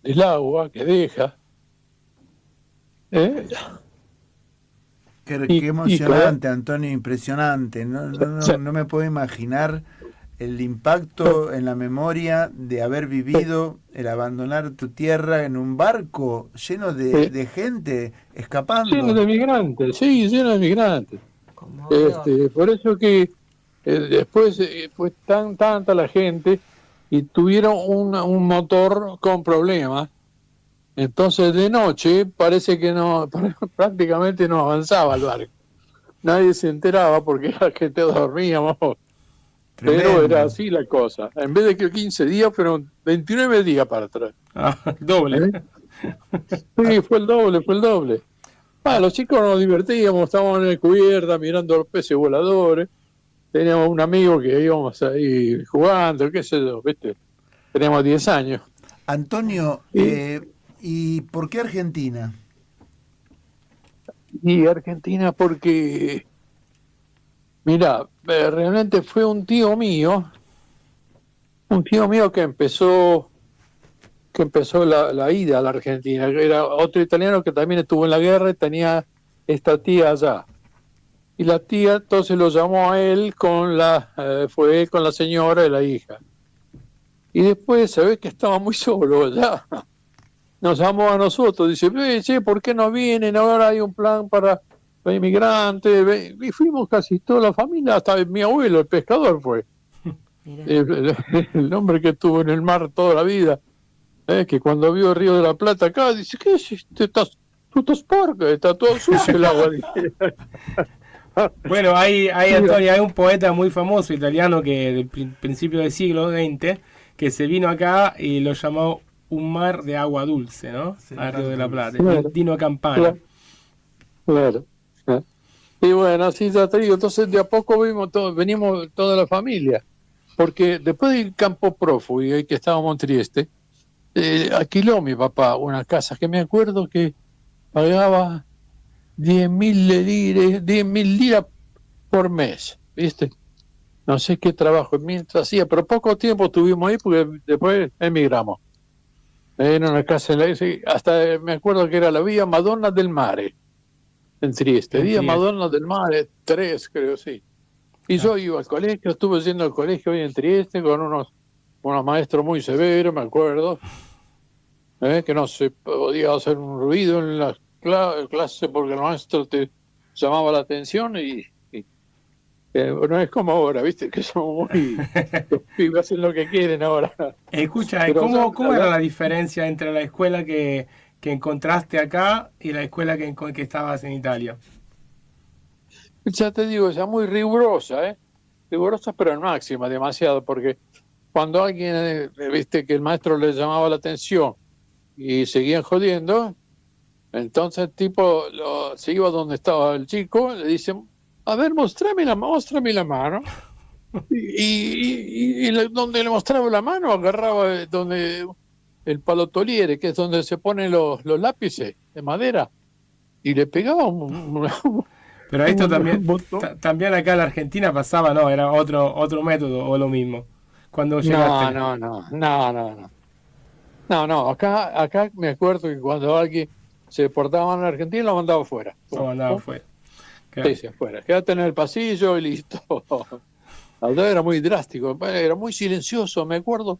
del agua que deja. Qué emocionante, Antonio, impresionante. No me puedo imaginar el impacto en la memoria de haber vivido el abandonar tu tierra en un barco lleno de gente escapando. Lleno de migrantes, sí, lleno de migrantes. Por eso que después fue tanta la gente y tuvieron un motor con problemas. Entonces de noche parece que prácticamente no avanzaba el barco. Nadie se enteraba porque la gente dormíamos. Tremendo. Pero era así la cosa. En vez de que 15 días, fueron 29 días para atrás. Doble. Sí, fue el doble. Los chicos nos divertíamos, estábamos en la cubierta mirando los peces voladores. Teníamos un amigo que íbamos ahí jugando, qué sé yo, ¿viste? Teníamos 10 años. Antonio, ¿y por qué Argentina? Y Argentina porque, mira, realmente fue un tío mío que empezó la ida a la Argentina. Era otro italiano que también estuvo en la guerra y tenía esta tía allá. Y la tía entonces lo llamó a él fue con la señora y la hija. Y después se ve que estaba muy solo allá. Nos llamó a nosotros, dice, che, ¿por qué no vienen? Ahora hay un plan para los inmigrantes. Y fuimos casi toda la familia, hasta mi abuelo, el pescador fue. El hombre que estuvo en el mar toda la vida, que cuando vio el Río de la Plata acá, dice, ¿qué es esto? Tú estás porca, está todo sucio el agua. Bueno, Antonio, hay un poeta muy famoso italiano que del principio del siglo XX que se vino acá y lo llamó un mar de agua dulce, ¿no? Sí, al Río de la Plata, claro. Dino Campana. Claro. Y bueno, así ya te digo, entonces de a poco venimos toda la familia, porque después del campo prófugo y que estábamos en Trieste, alquiló mi papá una casa que me acuerdo que pagaba 10.000 liras por mes, ¿viste? No sé qué trabajo mientras hacía, pero poco tiempo estuvimos ahí porque después emigramos. En una casa, hasta me acuerdo que era la Vía Madonna del Mare, en Trieste. Vía Madonna del Mare 3, creo, sí. Y yo iba al colegio, estuve yendo al colegio hoy en Trieste con unos maestros muy severos, me acuerdo, que no se podía hacer un ruido en la clase porque el maestro te llamaba la atención y no es como ahora, ¿viste? Que somos muy... Los pibes hacen lo que quieren ahora. Escucha, ¿cómo era la diferencia entre la escuela que encontraste acá y la escuela que estabas en Italia? Ya te digo, ya muy rigurosa, rigurosa pero en máxima, demasiado, porque cuando alguien, viste, que el maestro le llamaba la atención y seguían jodiendo, entonces el tipo se iba donde estaba el chico, le dice, a ver, mostrame la mano. Y donde le mostraba la mano, agarraba donde el palotoliere, que es donde se ponen los lápices de madera, y le pegaba Pero esto también acá en la Argentina pasaba, ¿no? Era otro método o lo mismo. Cuando llegaste. No, acá me acuerdo que cuando alguien se portaba en la Argentina lo mandaba afuera. Lo mandaba afuera. Sí, afuera. Quédate en el pasillo y listo. Allá era muy drástico, era muy silencioso, me acuerdo.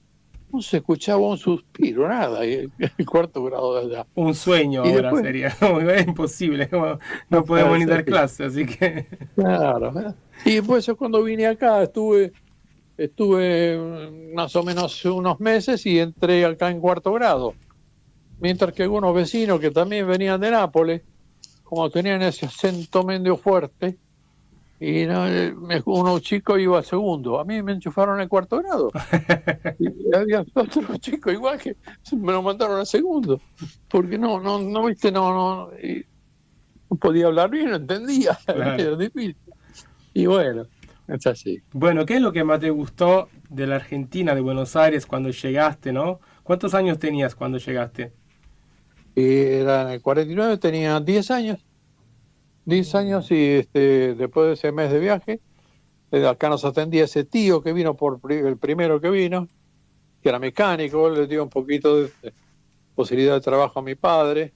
No se escuchaba un suspiro, nada, el cuarto grado de allá. Un sueño y ahora después sería, es imposible, no podemos ni dar clase, así que... Claro, y después yo cuando vine acá estuve más o menos unos meses y entré acá en cuarto grado. Mientras que algunos vecinos que también venían de Nápoles, como tenían ese acento medio fuerte, y unos chicos iba a segundo. A mí me enchufaron en cuarto grado. Y había otros chicos igual que me lo mandaron a segundo. Porque no podía hablar bien, no entendía. Claro. Era difícil. Y bueno, es así. Bueno, ¿qué es lo que más te gustó de la Argentina, de Buenos Aires, cuando llegaste, no? ¿Cuántos años tenías cuando llegaste? Era en el 49, tenía 10 años. 10 años y después de ese mes de viaje, Acá nos atendía ese tío que vino el primero que vino, que era mecánico, le dio un poquito de posibilidad de trabajo a mi padre.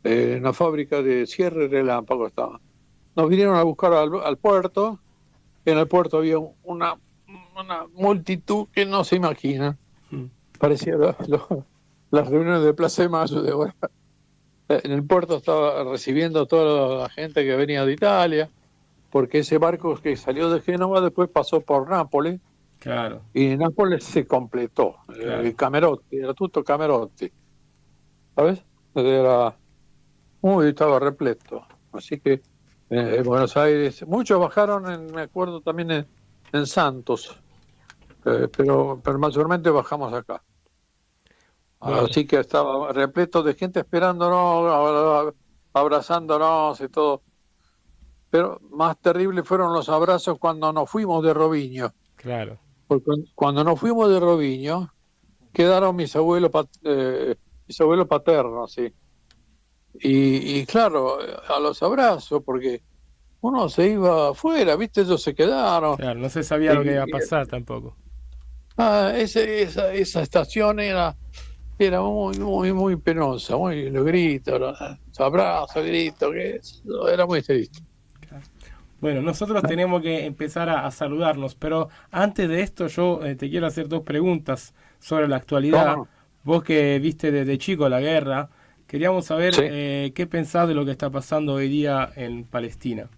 En la fábrica de cierre y relámpago estaba. Nos vinieron a buscar al puerto. En el puerto había una multitud que no se imagina. Parecía las reuniones de Plaza de Mayo de ahora. En el puerto estaba recibiendo a toda la gente que venía de Italia, porque ese barco que salió de Génova después pasó por Nápoles. Claro. Y en Nápoles se completó. Claro. El Camerotti, era tutto Camerotti. ¿Sabes? Estaba repleto. Así que en Buenos Aires, muchos bajaron, me acuerdo también en Santos, pero mayormente bajamos acá. Bueno. Así que estaba repleto de gente esperándonos, abrazándonos y todo. Pero más terrible fueron los abrazos cuando nos fuimos de Roviño. Claro. Porque cuando nos fuimos de Roviño, quedaron mis abuelos paternos, sí. Y claro, a los abrazos, porque uno se iba afuera, ¿viste? Ellos se quedaron. Claro, no se sabía lo que iba a pasar tampoco. Esa estación era muy penosa, los gritos, los abrazos, gritos, era muy triste. Bueno, nosotros tenemos que empezar a saludarnos, pero antes de esto yo te quiero hacer 2 preguntas sobre la actualidad. ¿Cómo no? Vos que viste desde chico la guerra, queríamos saber Sí. qué pensás de lo que está pasando hoy día en Palestina.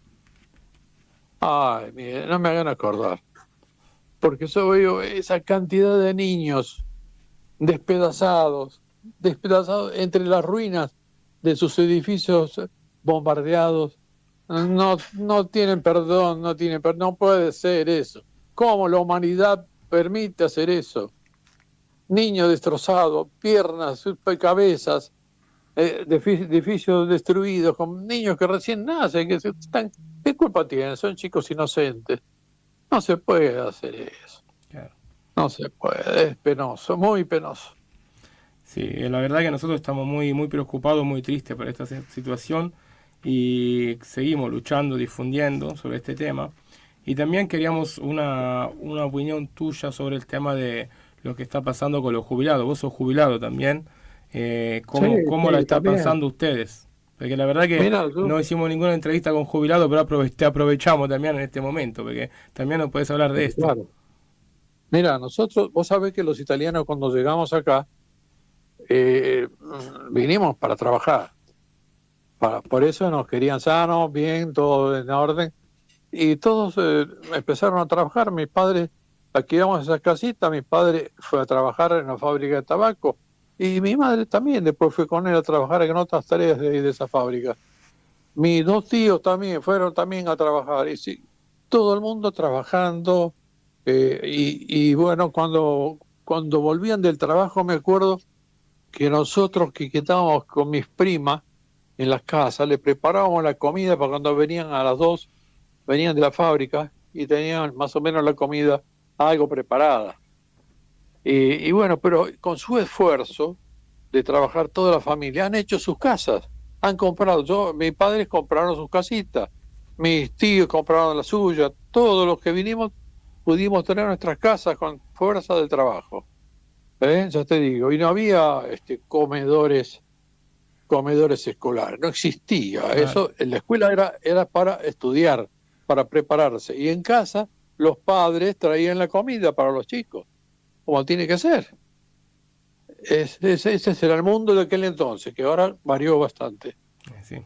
Ay, mire, no me hagan acordar, porque yo veo esa cantidad de niños despedazados entre las ruinas de sus edificios bombardeados. No tienen perdón, no puede ser eso. ¿Cómo la humanidad permite hacer eso? Niños destrozados, piernas, cabezas, edificios destruidos, con niños que recién nacen, ¿qué culpa tienen? Son chicos inocentes. No se puede hacer eso. Claro. No se puede, es penoso, muy penoso. Sí, la verdad que nosotros estamos muy preocupados, muy tristes por esta situación y seguimos luchando, difundiendo sobre este tema. Y también queríamos una opinión tuya sobre el tema de lo que está pasando con los jubilados. Vos sos jubilado también. ¿Cómo la está también. pasando ustedes? Porque la verdad que Mira, no hicimos ninguna entrevista con jubilados, pero te aprovechamos también en este momento, porque también nos puedes hablar de esto. Claro. Mira, vos sabés que los italianos cuando llegamos acá, vinimos para trabajar. Por eso nos querían sanos, bien, todo en orden. Y todos empezaron a trabajar. Mis padres, aquí íbamos a esa casita, mi padre fue a trabajar en la fábrica de tabaco. Y mi madre también, después fue con él a trabajar en otras tareas de esa fábrica. Mis 2 tíos también fueron también a trabajar. Y sí, todo el mundo trabajando. Y bueno, cuando volvían del trabajo, me acuerdo que nosotros que estábamos con mis primas en las casas, le preparábamos la comida para cuando venían a las 2, venían de la fábrica y tenían más o menos la comida algo preparada. Y bueno, pero con su esfuerzo de trabajar toda la familia, han hecho sus casas, han comprado, mis padres compraron sus casitas, mis tíos compraron la suya, todos los que vinimos pudimos tener nuestras casas con fuerza del trabajo. Ya te digo, y no había comedores escolares, no existía. Claro. Eso en la escuela era para estudiar, para prepararse, y en casa los padres traían la comida para los chicos, como tiene que ser. Ese era el mundo de aquel entonces, que ahora varió bastante. Sí.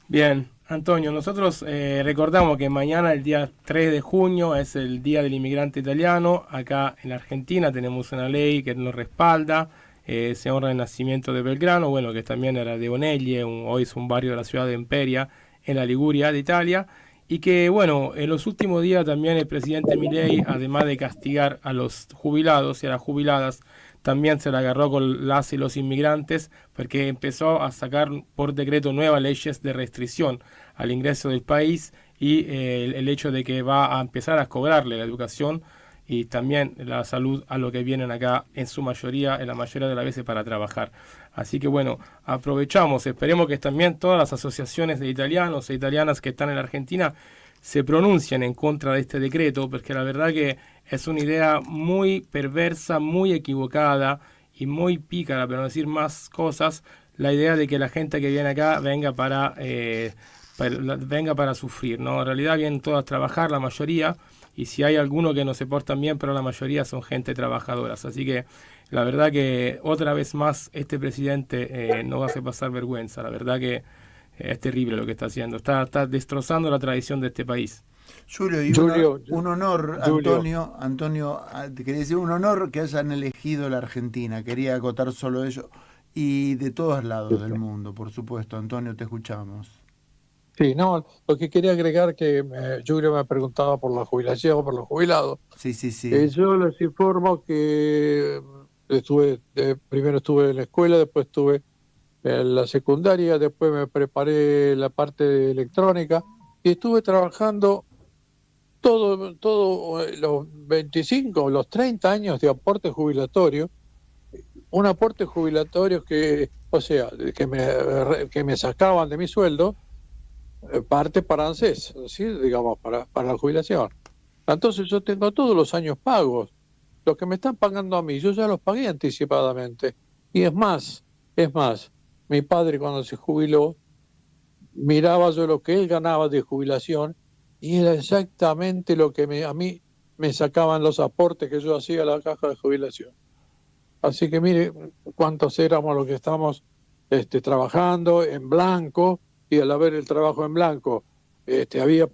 Bien, Antonio, nosotros recordamos que mañana, el día 3 de junio, es el Día del Inmigrante Italiano. Acá en Argentina tenemos una ley que nos respalda. Se honra el nacimiento de Belgrano, bueno, que también era de Oneglie, hoy es un barrio de la ciudad de Imperia, en la Liguria de Italia. Y que, bueno, en los últimos días también el presidente Milei, además de castigar a los jubilados y a las jubiladas, también se la agarró con las y los inmigrantes, porque empezó a sacar por decreto nuevas leyes de restricción al ingreso del país y el hecho de que va a empezar a cobrarle la educación y también la salud a lo que vienen acá en su mayoría, en la mayoría de las veces para trabajar. Así que bueno, aprovechamos, esperemos que también todas las asociaciones de italianos e italianas que están en la Argentina se pronuncien en contra de este decreto, porque la verdad que es una idea muy perversa, muy equivocada y muy pícara, para no decir más cosas, la idea de que la gente que viene acá venga para sufrir, ¿no? En realidad vienen todos a trabajar, la mayoría, y si hay algunos que no se portan bien, pero la mayoría son gente trabajadora. Así que la verdad que otra vez más este presidente nos hace pasar vergüenza. La verdad que es terrible lo que está haciendo. Está destrozando la tradición de este país. Julio, un honor, Antonio, te quería decir, un honor que hayan elegido la Argentina. Quería acotar solo ello. Y de todos lados del mundo, por supuesto. Antonio, te escuchamos. Sí, no, lo que quería agregar que Julio me preguntaba por la jubilación, por los jubilados. Sí. Yo les informo que primero estuve en la escuela, después estuve en la secundaria, después me preparé la parte de electrónica y estuve trabajando todos los 25 o los 30 años de aporte jubilatorio. Un aporte jubilatorio que me sacaban de mi sueldo parte para ANSES, ¿sí? Digamos, para la jubilación. Entonces yo tengo todos los años pagos. Lo que me están pagando a mí, yo ya los pagué anticipadamente. Y es más, mi padre cuando se jubiló, miraba yo lo que él ganaba de jubilación y era exactamente lo que a mí me sacaban los aportes que yo hacía a la caja de jubilación. Así que mire cuántos éramos los que estamos trabajando en blanco, y al haber el trabajo en blanco había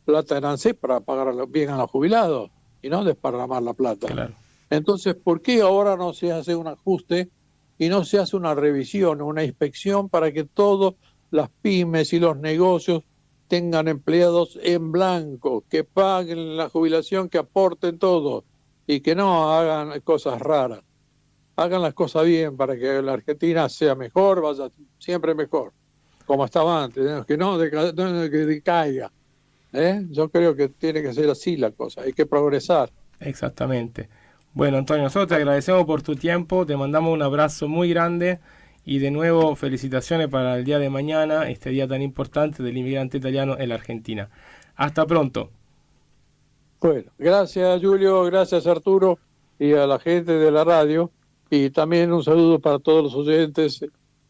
plata en ANSES para pagar bien a los jubilados y no desparramar la plata. Claro. Entonces, ¿por qué ahora no se hace un ajuste y no se hace una revisión, una inspección para que todas las pymes y los negocios tengan empleados en blanco, que paguen la jubilación, que aporten todo y que no hagan cosas raras? Hagan las cosas bien para que la Argentina sea mejor, vaya siempre mejor, como estaba antes, que no decaiga. Yo creo que tiene que ser así la cosa, hay que progresar. Exactamente. Bueno, Antonio, nosotros te agradecemos por tu tiempo, te mandamos un abrazo muy grande y de nuevo felicitaciones para el día de mañana, este día tan importante del inmigrante italiano en la Argentina. Hasta pronto. Bueno, gracias Julio, gracias Arturo y a la gente de la radio, y también un saludo para todos los oyentes.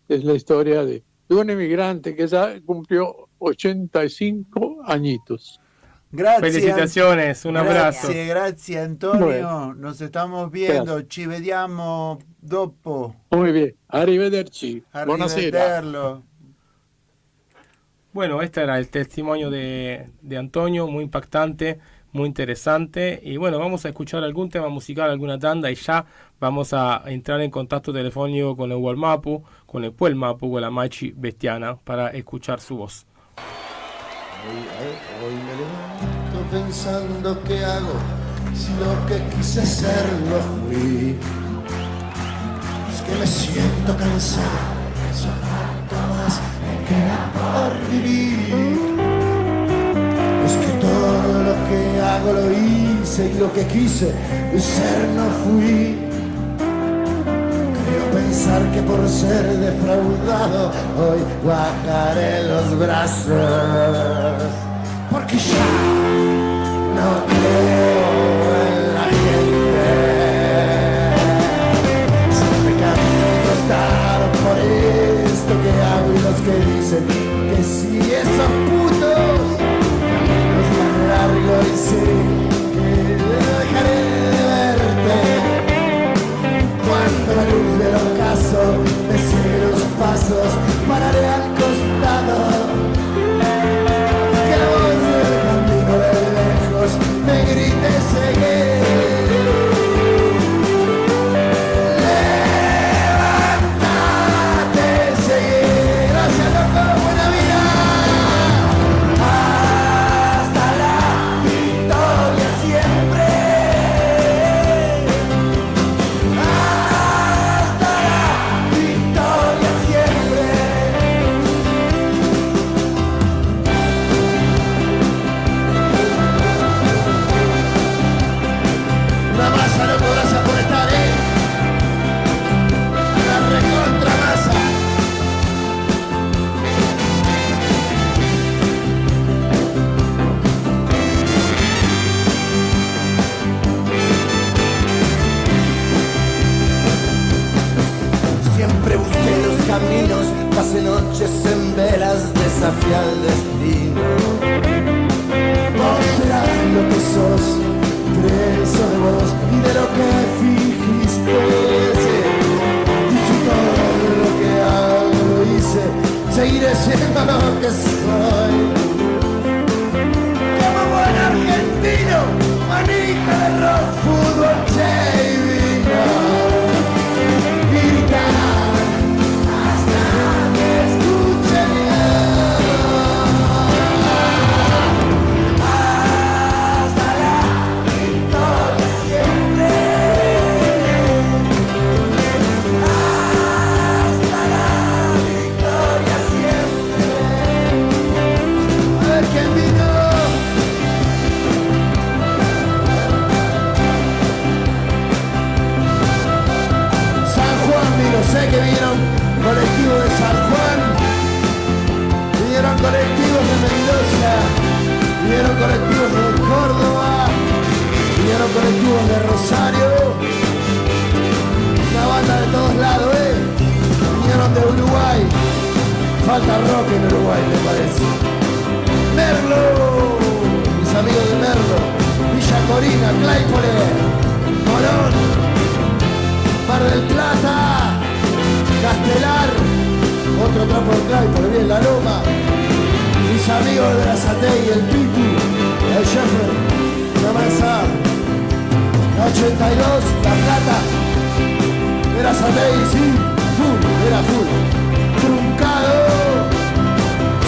Es la historia de un inmigrante que ya cumplió 85 añitos. Gracias. Felicitaciones, un abrazo. Gracias Antonio. Bueno, nos estamos viendo. gracias. Ci vediamo dopo. Muy bien, arrivederci. Buonasera. Arrivederlo. Bueno, este era el testimonio de Antonio, muy impactante, muy interesante. Y bueno, vamos a escuchar algún tema musical, alguna tanda, y ya vamos a entrar en contacto telefónico con el Puelmapu, con la Machi Bestiana, para escuchar su voz. Hoy me levanto pensando qué hago, si lo que quise ser no fui. Es que me siento cansado, sonando más que por vivir. Es que todo lo que hago lo hice y lo que quise ser no fui. Creo pensar que por ser defraudado hoy bajaré los brazos, porque ya no creo en la gente. Siempre camino costado por esto que hago y los que dicen que si esos putos caminos más largos y sé que dejaré de verte. Cuando la luz del ocaso me sigue los pasos, pararé al costado. Que la voz del camino de lejos me grite Siempre busqué los caminos, pasé noches en velas, desafié al destino. Vos serás lo que sos, preso de vos y de lo que fingiste ser. Y si todo lo que hago lo hice, seguiré siendo lo que soy. Como buen argentino, manija de rock, fútbol, che y vino. Gritar hasta que escuchen hasta la victoria siempre, hasta la victoria siempre. A ver quién vino. Sé que vinieron colectivos de San Juan, vinieron colectivos de Mendoza, vinieron colectivos de Córdoba, vinieron colectivos de Rosario, una banda de todos lados, vinieron de Uruguay, falta rock en Uruguay me parece. Merlo, mis amigos de Merlo, Villa Corina, Claypole, Morón, Mar del Plata, Castelar, otro trapo de Claypole, bien, La Loma, mis amigos de la Satey, el Pitu, el Sheffer, la Mansa, la 82, La Plata, era Satey, sí, full, era full, Truncado,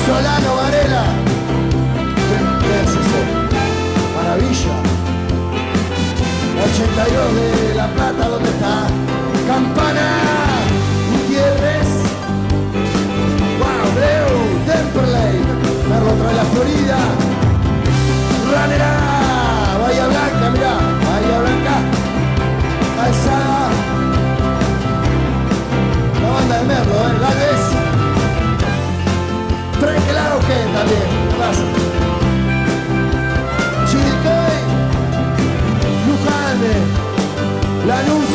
Solano, Varela, maravilla, la 82 de La Plata, ¿dónde está? Campana, Gutiérrez, wow, Breu, Temperley, Merlo trae la Florida, Ranera, Bahía Blanca, mirá, Bahía Blanca, Alzada, la banda de Merlo, Galvez, Trenquelado que también, gracias. Chiricoy, Luján, Lanús,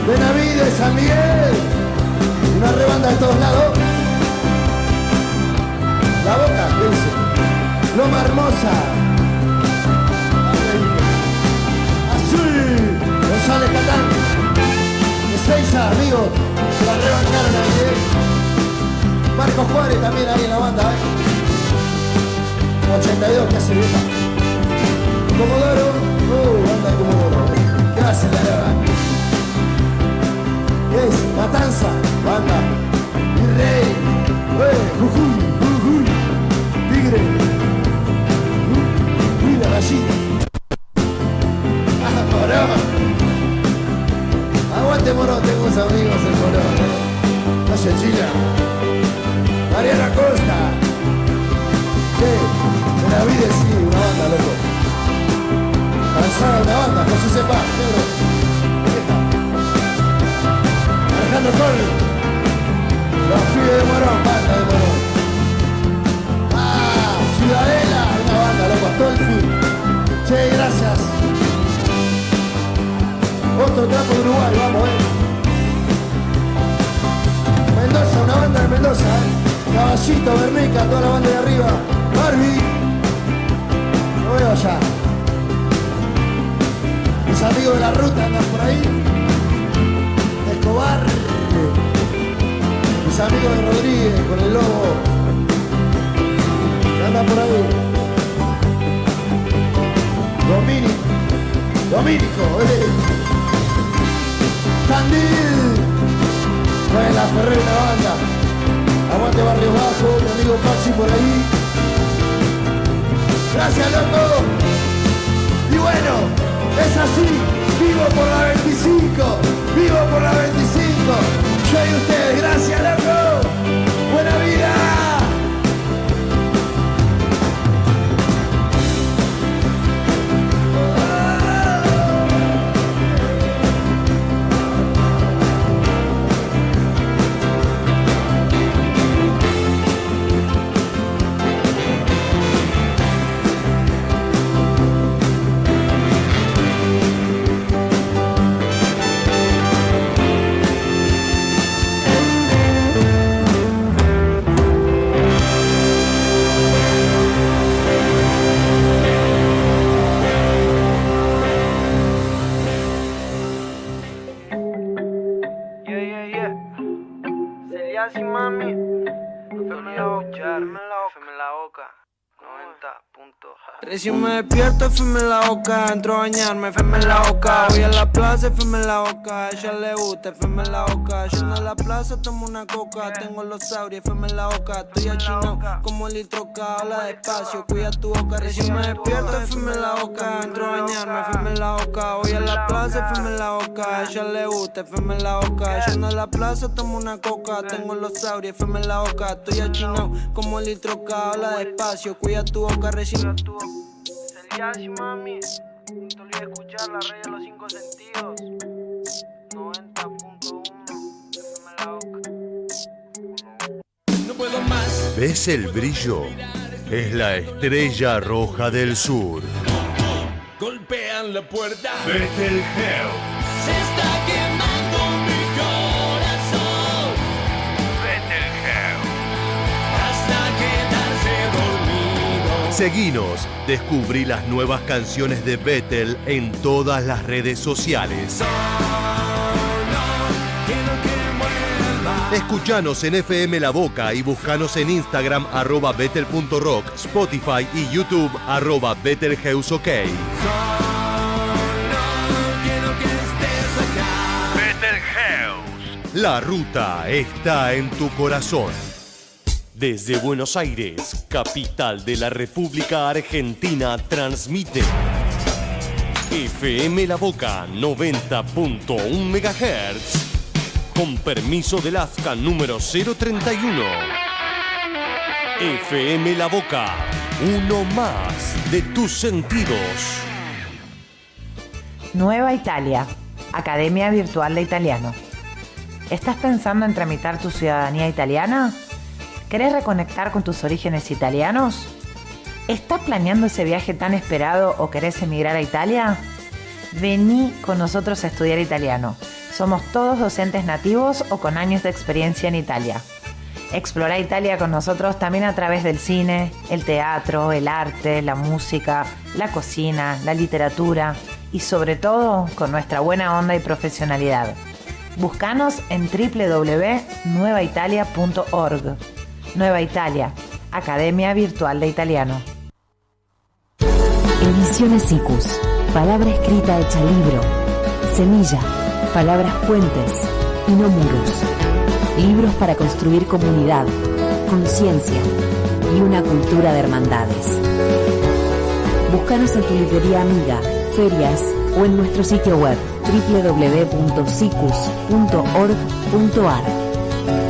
Benavides, San Miguel, una rebanda de todos lados. La Boca, ¿qué dice? Loma Hermosa, Azul, González Catán, Ezeiza, amigos, se la rebancaron ahí, Marcos Juárez también ahí en la banda, 82, que hace vieja. Comodoro, banda de Comodoro, gracias la verdad. Es Matanza, banda, Virrey, Jujuy, Jujuy, Tigre, mira Rayita. Morón, aguante Morón, tengo unos amigos en Morón, no se chila. Mariana Costa, Benavides, sí, una banda, loco. Alzada una banda, José Sepa, negro. Alejandro Col, los pibes de Morón, banda de Morón. Ciudadela, una banda, loco, Astolfi. Che, gracias. Otro trapo de Uruguay, vamos, Mendoza, una banda de Mendoza, Caballito, Bermeca, toda la banda de arriba. Barbie, lo veo allá. Mis amigos de la ruta andan por ahí. Escobar, mis amigos de Rodríguez con el lobo, que andan por ahí. Domínico, Tandil, la Ferrer, una banda. Aguante Barrio Bajo, mi amigo Pachi por ahí. Gracias, loco. Y bueno, es así, vivo por la 25, vivo por la 25. Yo y ustedes, gracias, loco. Buena vida. así, mami. Feme la boca. 90 puntos. Recién me despierto, firme en la boca. Entro a bañarme, firme en la boca. Voy a la plaza, firme en la boca. A ella le gusta, firme en la boca. Yendo a la plaza, tomo una coca. Tengo los saurios, firme en la boca. Estoy achinado como el litroca. Habla despacio, cuida tu boca. Recién me despierto, firme en la boca. Entro a bañarme, firme en la boca. Voy a la plaza, firme en la boca. A ella le gusta, firme en la boca. Yendo a la plaza, tomo una coca. Tengo los saurios, firme en la boca. Estoy achinado como el litroca. Habla despacio, cuida tu boca. Recién Celiasi, mami, no te olvides escuchar la red de los 5 sentidos. 90.1, déjame la boca. No puedo más. ¿Ves el brillo? Es la estrella roja del sur. Golpean la puerta. Betelgeuse. Se está quemando mi corazón. Betelgeuse. Hasta quedarse dormido. Seguinos, descubrí las nuevas canciones de Betel en todas las redes sociales. Escuchanos en FM La Boca y buscanos en Instagram @betel.rock, Spotify y YouTube @betelheuseok. Betelgeuse. La ruta está en tu corazón. Desde Buenos Aires, capital de la República Argentina, transmite FM La Boca 90.1 MHz. Con permiso del AFCA número 031. FM La Boca, uno más de tus sentidos. Nueva Italia, Academia Virtual de Italiano. ¿Estás pensando en tramitar tu ciudadanía italiana? ¿Querés reconectar con tus orígenes italianos? ¿Estás planeando ese viaje tan esperado o querés emigrar a Italia? Vení con nosotros a estudiar italiano. Somos todos docentes nativos o con años de experiencia en Italia. Explora Italia con nosotros también a través del cine, el teatro, el arte, la música, la cocina, la literatura y sobre todo con nuestra buena onda y profesionalidad. Búscanos en www.nuevaitalia.org. Nueva Italia, Academia Virtual de Italiano. Ediciones Sikus. Palabra escrita hecha libro. Semilla. Palabras puentes y no muros. Libros para construir comunidad, conciencia y una cultura de hermandades. Búscanos en tu librería amiga, ferias o en nuestro sitio web www.sikus.org.ar.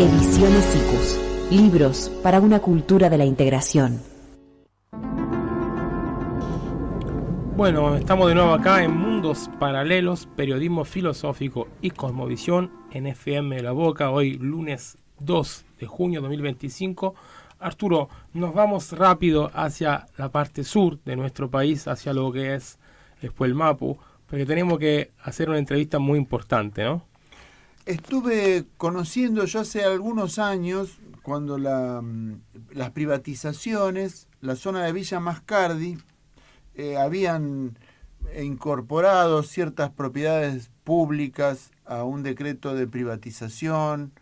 Ediciones Sikus. Libros para una cultura de la integración. Bueno, estamos de nuevo acá en Mundos Paralelos, periodismo filosófico y cosmovisión en FM La Boca, hoy lunes 2 de junio de 2025. Arturo, nos vamos rápido hacia la parte sur de nuestro país, hacia lo que es Espuelmapu, porque tenemos que hacer una entrevista muy importante, ¿no? Estuve conociendo yo hace algunos años, cuando las privatizaciones, la zona de Villa Mascardi, habían incorporado ciertas propiedades públicas a un decreto de privatización.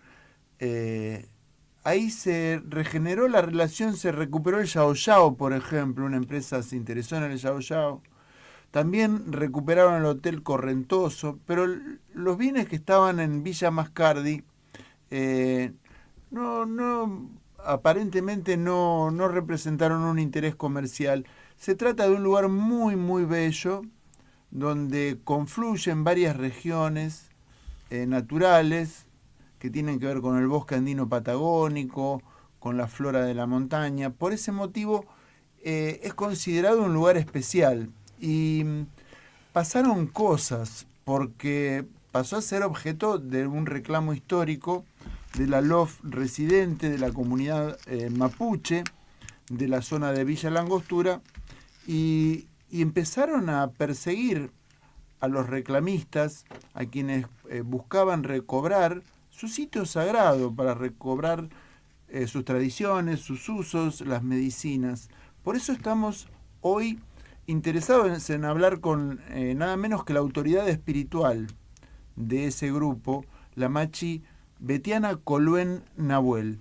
Ahí se regeneró la relación, se recuperó el Yao Yao, por ejemplo, una empresa se interesó en el Yao Yao. También recuperaron el Hotel Correntoso, pero los bienes que estaban en Villa Mascardi aparentemente no representaron un interés comercial. Se trata de un lugar muy, muy bello, donde confluyen varias regiones naturales que tienen que ver con el bosque andino patagónico, con la flora de la montaña. Por ese motivo es considerado un lugar especial. Y pasaron cosas, porque pasó a ser objeto de un reclamo histórico de la LOF residente de la comunidad mapuche de la zona de Villa Langostura, y empezaron a perseguir a los reclamistas, a quienes buscaban recobrar su sitio sagrado para recobrar sus tradiciones, sus usos, las medicinas. Por eso estamos hoy interesados en hablar con nada menos que la autoridad espiritual de ese grupo, la Machi Betiana Coluen Nahuel.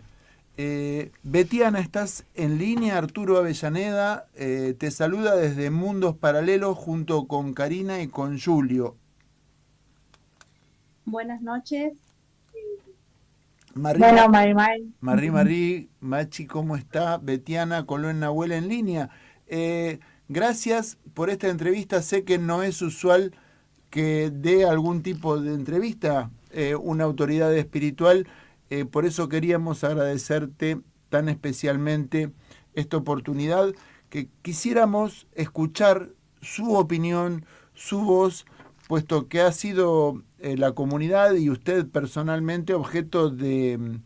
Betiana, estás en línea. Arturo Avellaneda te saluda desde Mundos Paralelos junto con Karina y con Julio. Buenas noches. Marí, Machi, ¿cómo está? Betiana Coluen Nahuel en línea. Gracias por esta entrevista. Sé que no es usual que dé algún tipo de entrevista una autoridad espiritual. Por eso queríamos agradecerte tan especialmente esta oportunidad, que quisiéramos escuchar su opinión, su voz, puesto que ha sido la comunidad y usted personalmente objeto de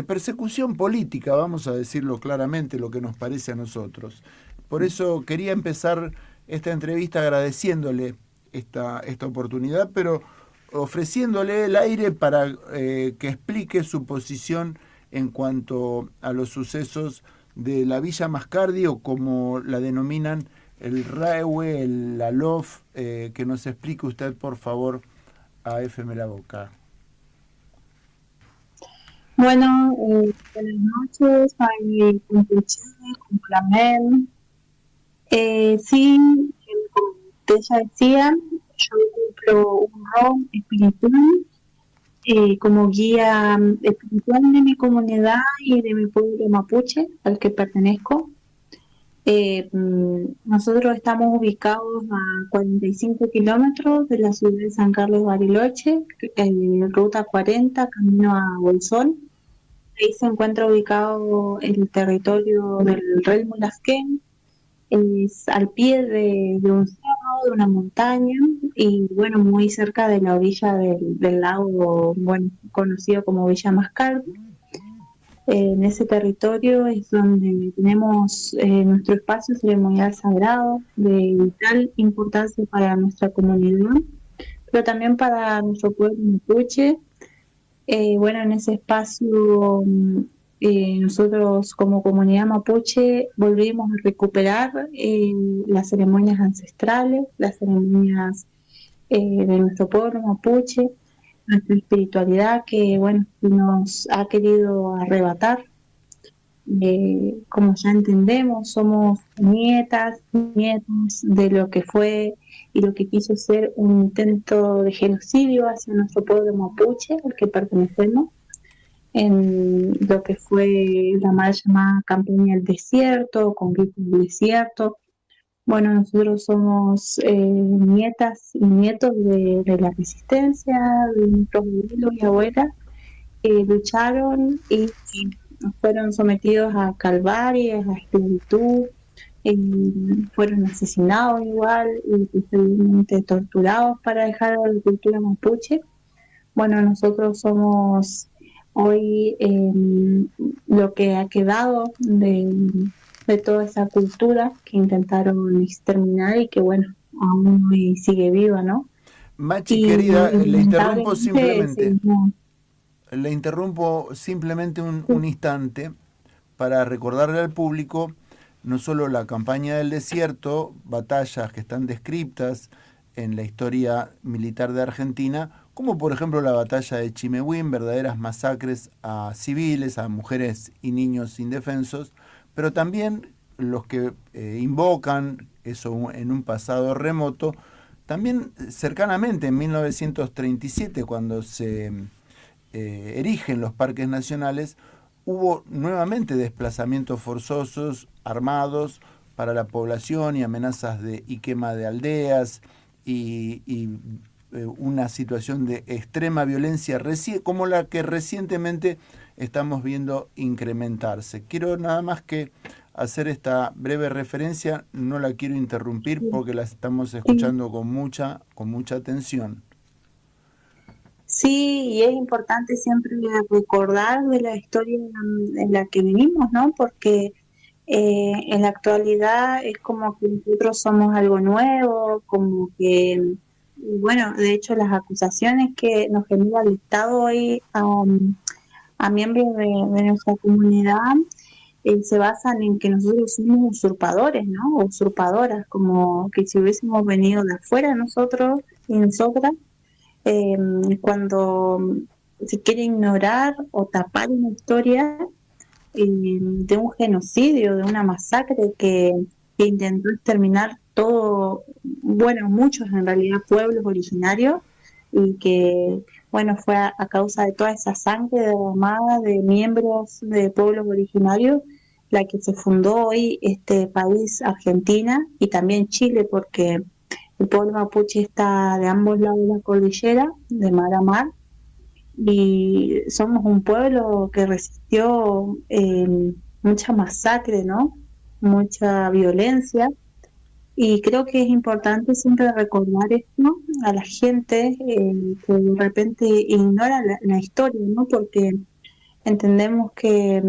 persecución política, vamos a decirlo claramente, lo que nos parece a nosotros. Por eso quería empezar esta entrevista agradeciéndole esta oportunidad, pero ofreciéndole el aire para que explique su posición en cuanto a los sucesos de la Villa Mascardi, o como la denominan, el RAEWE, el ALOF, que nos explique usted, por favor, a FM La Boca. Bueno, buenas noches, soy Compuche, Complamel. Sí, como ustedes ya decían, yo cumplo un rol espiritual como guía espiritual de mi comunidad y de mi pueblo mapuche al que pertenezco. Nosotros estamos ubicados a 45 kilómetros de la ciudad de San Carlos Bariloche, en ruta 40, camino a Bolsón. Ahí se encuentra ubicado el territorio del Rey Mulasquén. Es al pie de un cerro, de una montaña, y bueno, muy cerca de la orilla del lago, bueno, conocido como Villa Mascardi. En ese territorio es donde tenemos nuestro espacio ceremonial sagrado de vital importancia para nuestra comunidad, pero también para nuestro pueblo mapuche. Bueno, en ese espacio nosotros como comunidad mapuche volvimos a recuperar las ceremonias ancestrales, las ceremonias de nuestro pueblo mapuche, nuestra espiritualidad que, bueno, nos ha querido arrebatar. Como ya entendemos, somos nietos de lo que fue y lo que quiso ser un intento de genocidio hacia nuestro pueblo mapuche, al que pertenecemos, en lo que fue la mal llamada campaña del desierto, conquista del desierto. Bueno, nosotros somos nietas y nietos de la resistencia, de nuestros abuelos y abuelas que lucharon y fueron sometidos a calvarias, a esclavitud, fueron asesinados igual y posteriormente torturados para dejar a la cultura mapuche. Bueno, nosotros somos hoy lo que ha quedado de toda esa cultura que intentaron exterminar y que, bueno, aún hoy sigue viva, ¿no? Machi, querida, le interrumpo simplemente. Le interrumpo simplemente un instante para recordarle al público no solo la campaña del desierto, batallas que están descritas en la historia militar de Argentina, como por ejemplo la batalla de Chimehuín, verdaderas masacres a civiles, a mujeres y niños indefensos, pero también los que invocan eso en un pasado remoto, también cercanamente en 1937, cuando se erigen los parques nacionales, hubo nuevamente desplazamientos forzosos, armados, para la población y amenazas y quema de aldeas y una situación de extrema violencia como la que recientemente estamos viendo incrementarse. Quiero nada más que hacer esta breve referencia, no la quiero interrumpir porque la estamos escuchando con mucha atención. Sí, y es importante siempre recordar de la historia en la que vivimos, ¿no? Porque en la actualidad es como que nosotros somos algo nuevo, como que, bueno, de hecho las acusaciones que nos genera el Estado hoy a miembros de nuestra comunidad se basan en que nosotros somos usurpadores, ¿no? Usurpadoras, como que si hubiésemos venido de afuera nosotros y nosotras. Cuando se quiere ignorar o tapar una historia de un genocidio, de una masacre que intentó exterminar todo, bueno, muchos en realidad pueblos originarios, y que, bueno, fue a causa de toda esa sangre derramada de miembros de pueblos originarios la que se fundó hoy este país, Argentina, y también Chile, porque el pueblo mapuche está de ambos lados de la cordillera, de mar a mar, y somos un pueblo que resistió mucha masacre, ¿no? Mucha violencia, y creo que es importante siempre recordar esto a la gente que de repente ignora la historia, ¿no? Porque entendemos que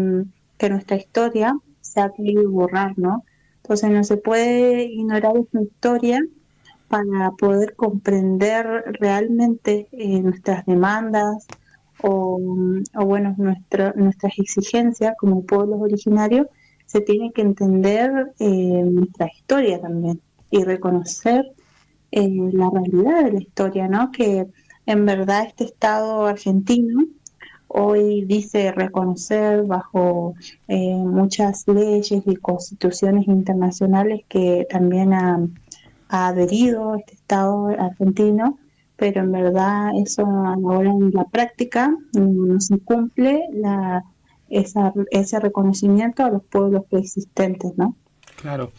nuestra historia se ha querido borrar, ¿no? Entonces no se puede ignorar esta historia para poder comprender realmente nuestras demandas o bueno, nuestras exigencias como pueblos originarios. Se tiene que entender nuestra historia también y reconocer la realidad de la historia, ¿no? Que en verdad este Estado argentino hoy dice reconocer bajo muchas leyes y constituciones internacionales que también ha adherido este Estado argentino, pero en verdad eso ahora en la práctica no se cumple ese reconocimiento a los pueblos preexistentes, ¿no? Claro.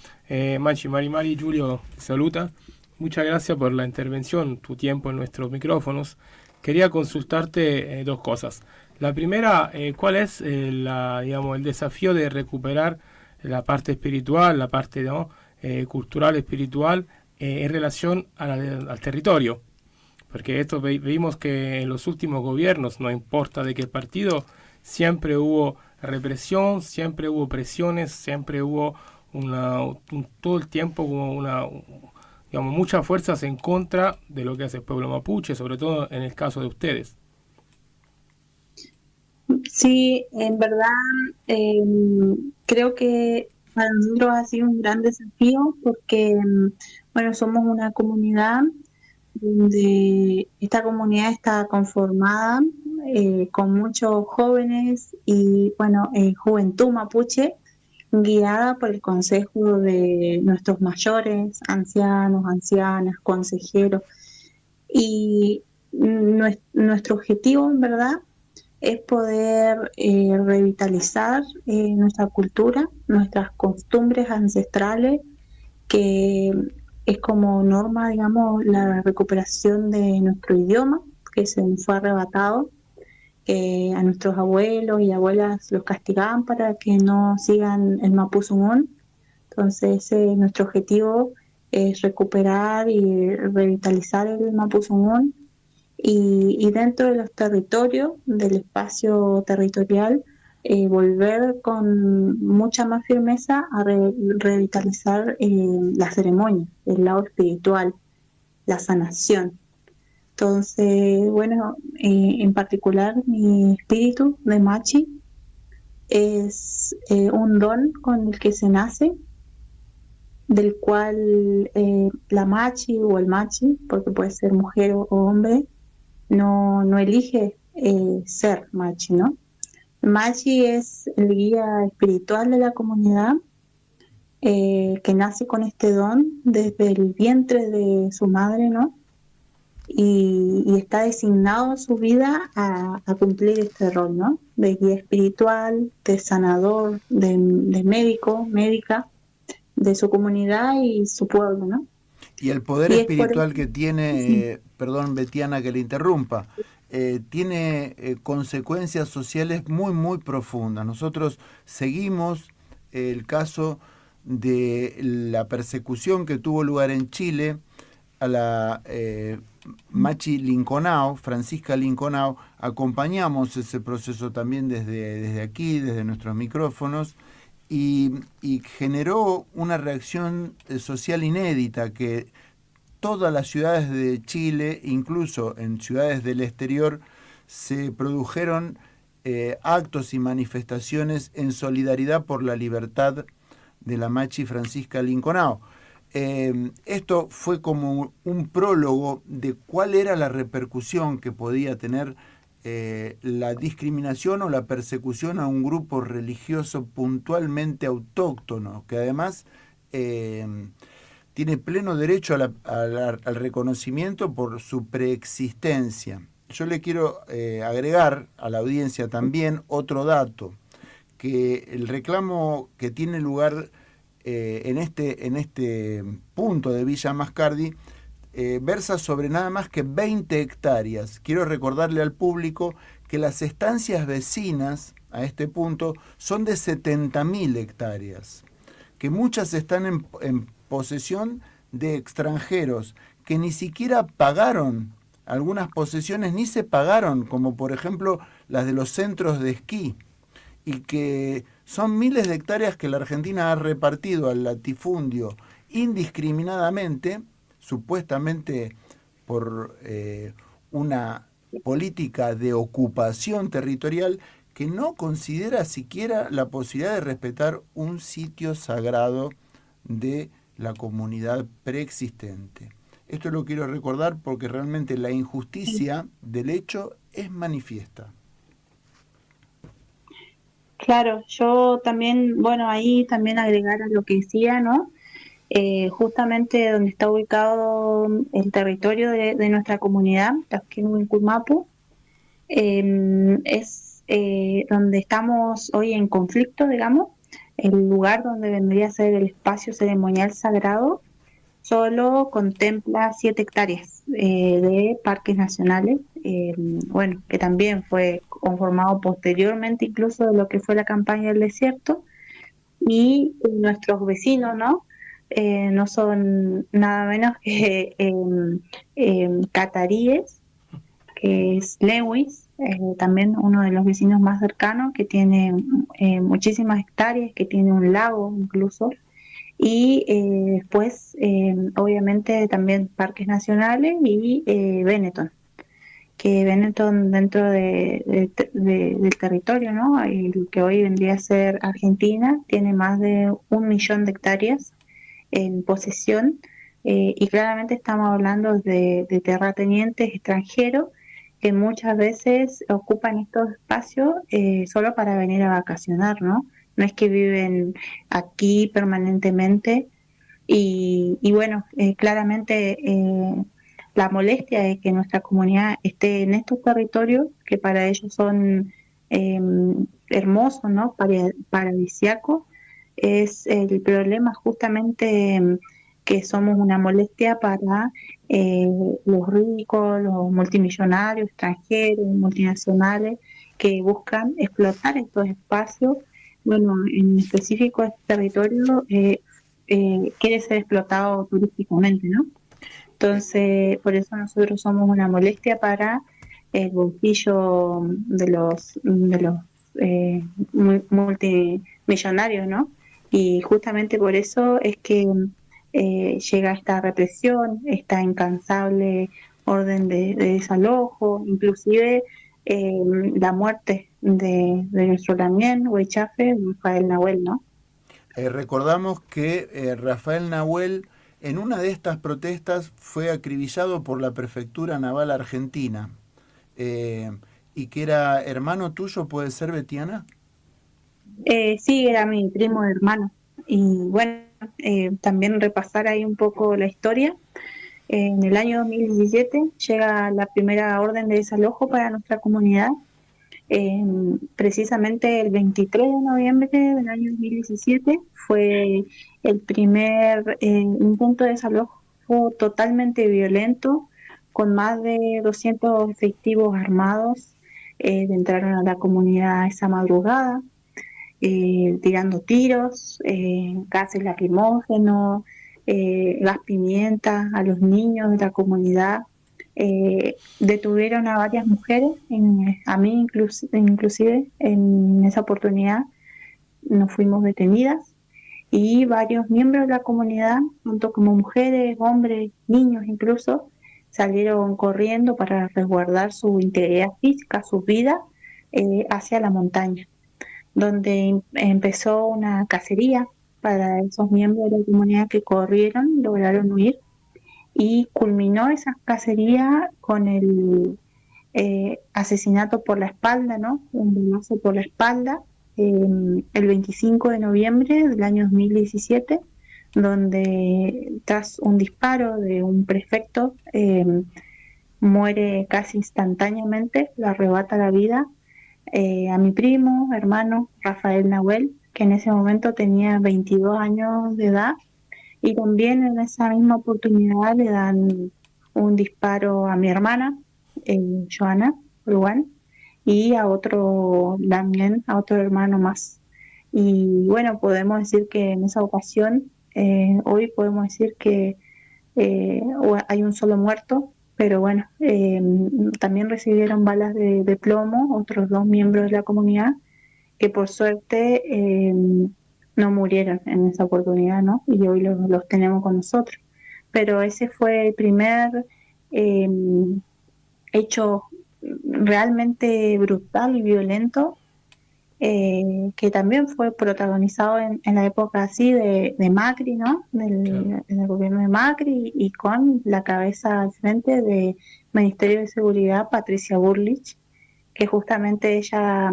Machi, Mari, Julio, te saluda. Muchas gracias por la intervención, tu tiempo en nuestros micrófonos. Quería consultarte dos cosas. La primera, ¿cuál es el desafío de recuperar la parte espiritual, la parte, ¿no?, cultural, espiritual, en relación al territorio? Porque esto vimos que en los últimos gobiernos, no importa de qué partido, siempre hubo represión, siempre hubo presiones, siempre hubo todo el tiempo como muchas fuerzas en contra de lo que hace el pueblo mapuche, sobre todo en el caso de ustedes. Sí, en verdad creo que para nosotros ha sido un gran desafío porque, bueno, somos una comunidad donde esta comunidad está conformada con muchos jóvenes y, bueno, juventud mapuche, guiada por el consejo de nuestros mayores, ancianos, ancianas, consejeros. Y nuestro objetivo, en verdad, es poder revitalizar nuestra cultura, nuestras costumbres ancestrales, que es como norma, digamos, la recuperación de nuestro idioma, que se nos fue arrebatado. A nuestros abuelos y abuelas los castigaban para que no sigan el mapuzungún. Entonces nuestro objetivo es recuperar y revitalizar el mapuzungún y dentro de los territorios, del espacio territorial, volver con mucha más firmeza a revitalizar la ceremonia, el lado espiritual, la sanación. Entonces, bueno, en particular mi espíritu de Machi es un don con el que se nace, del cual la Machi o el Machi, porque puede ser mujer o hombre, no elige ser Machi, ¿no? Machi es el guía espiritual de la comunidad que nace con este don desde el vientre de su madre, ¿no? Y está designado en su vida a cumplir este rol, ¿no? De guía espiritual, de sanador, de médico, médica, de su comunidad y su pueblo, ¿no? Y el poder espiritual que tiene, perdón, Betiana, que le interrumpa, tiene consecuencias sociales muy, muy profundas. Nosotros seguimos el caso de la persecución que tuvo lugar en Chile a la Machi Linconao, Francisca Linconao. Acompañamos ese proceso también desde aquí, desde nuestros micrófonos, y generó una reacción social inédita que todas las ciudades de Chile, incluso en ciudades del exterior, se produjeron actos y manifestaciones en solidaridad por la libertad de la Machi Francisca Linconao. Esto fue como un prólogo de cuál era la repercusión que podía tener la discriminación o la persecución a un grupo religioso puntualmente autóctono, que además tiene pleno derecho al reconocimiento por su preexistencia. Yo le quiero agregar a la audiencia también otro dato, que el reclamo que tiene lugar en este punto de Villa Mascardi versa sobre nada más que 20 hectáreas. Quiero recordarle al público que las estancias vecinas a este punto son de 70.000 hectáreas, que muchas están en posesión de extranjeros que ni siquiera pagaron, algunas posesiones ni se pagaron, como por ejemplo las de los centros de esquí, y que son miles de hectáreas que la Argentina ha repartido al latifundio indiscriminadamente, supuestamente por una política de ocupación territorial que no considera siquiera la posibilidad de respetar un sitio sagrado de la comunidad preexistente. Esto lo quiero recordar porque realmente la injusticia del hecho es manifiesta. Claro, yo también, bueno, ahí también agregar a lo que decía, ¿no? Justamente donde está ubicado el territorio de nuestra comunidad, Tasqueñuincurmapu, es donde estamos hoy en conflicto, digamos. El lugar donde vendría a ser el espacio ceremonial sagrado solo contempla 7 hectáreas de parques nacionales, bueno, que también fue conformado posteriormente incluso de lo que fue la campaña del desierto, y nuestros vecinos, ¿no? No son nada menos que cataríes, que es Lewis, también uno de los vecinos más cercanos, que tiene muchísimas hectáreas, que tiene un lago incluso, y después obviamente también parques nacionales y Benetton, que Benetton dentro del territorio, ¿no? El que hoy vendría a ser Argentina, tiene más de 1 millón de hectáreas en posesión, y claramente estamos hablando de terratenientes extranjeros que muchas veces ocupan estos espacios solo para venir a vacacionar, ¿no? No es que viven aquí permanentemente, y bueno, claramente la molestia de que nuestra comunidad esté en estos territorios, que para ellos son hermosos, ¿no? Paradisíacos, es el problema justamente que somos una molestia para los ricos, los multimillonarios, extranjeros, multinacionales, que buscan explotar estos espacios. Bueno, en específico este territorio quiere ser explotado turísticamente, ¿no? Entonces, por eso nosotros somos una molestia para el bolsillo de los multimillonarios, ¿no? Y justamente por eso es que llega esta represión, esta incansable orden de desalojo, inclusive la muerte de nuestro también huichafe, Rafael Nahuel, ¿no? Recordamos que Rafael Nahuel en una de estas protestas fue acribillado por la Prefectura Naval Argentina, y que era hermano tuyo, ¿puede ser, Betiana? Sí, era mi primo hermano. Y bueno, también repasar ahí un poco la historia. En el año 2017 llega la primera orden de desalojo para nuestra comunidad. Precisamente el 23 de noviembre del año 2017 fue el primer intento de desalojo totalmente violento, con más de 200 efectivos armados. Entraron a la comunidad esa madrugada, tirando tiros, gases lacrimógenos, gas pimienta a los niños de la comunidad. Detuvieron a varias mujeres, a mí inclusive en esa oportunidad nos fuimos detenidas, y varios miembros de la comunidad, tanto como mujeres, hombres, niños incluso, salieron corriendo para resguardar su integridad física, sus vidas, hacia la montaña, donde empezó una cacería para esos miembros de la comunidad que corrieron, lograron huir, y culminó esa cacería con asesinato por la espalda, ¿no? Un balazo por la espalda, el 25 de noviembre del año 2017, donde tras un disparo de un prefecto muere casi instantáneamente, le arrebata la vida a mi primo, hermano, Rafael Nahuel, que en ese momento tenía 22 años de edad, y también en esa misma oportunidad le dan un disparo a mi hermana, Joana Uruguay, y a otro también, a otro hermano más. Y bueno, podemos decir que en esa ocasión, hoy podemos decir que hay un solo muerto, pero bueno, también recibieron balas de plomo otros 2 miembros de la comunidad que por suerte no murieron en esa oportunidad, ¿no? Y hoy los tenemos con nosotros. Pero ese fue el primer hecho realmente brutal y violento, que también fue protagonizado en la época así de Macri, ¿no? En el gobierno de Macri, y con la cabeza al frente del Ministerio de Seguridad, Patricia Bullrich, que justamente ella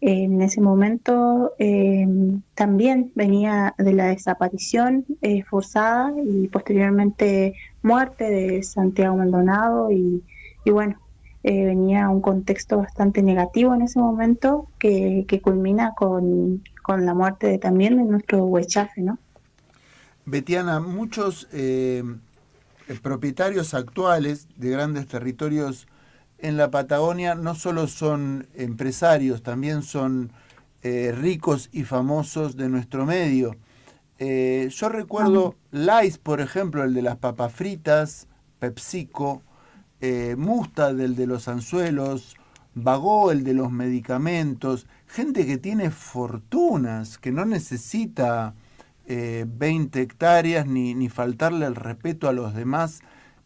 en ese momento también venía de la desaparición forzada y posteriormente muerte de Santiago Maldonado, y bueno, venía un contexto bastante negativo en ese momento que culmina con la muerte también de nuestro Huechafe, ¿no? Betiana, muchos propietarios actuales de grandes territorios en la Patagonia no solo son empresarios, también son ricos y famosos de nuestro medio. Yo recuerdo Lais, por ejemplo, el de las papas fritas, PepsiCo, Mustad, el de los anzuelos, Bagó, el de los medicamentos, gente que tiene fortunas, que no necesita 20 hectáreas ni faltarle el respeto a los demás.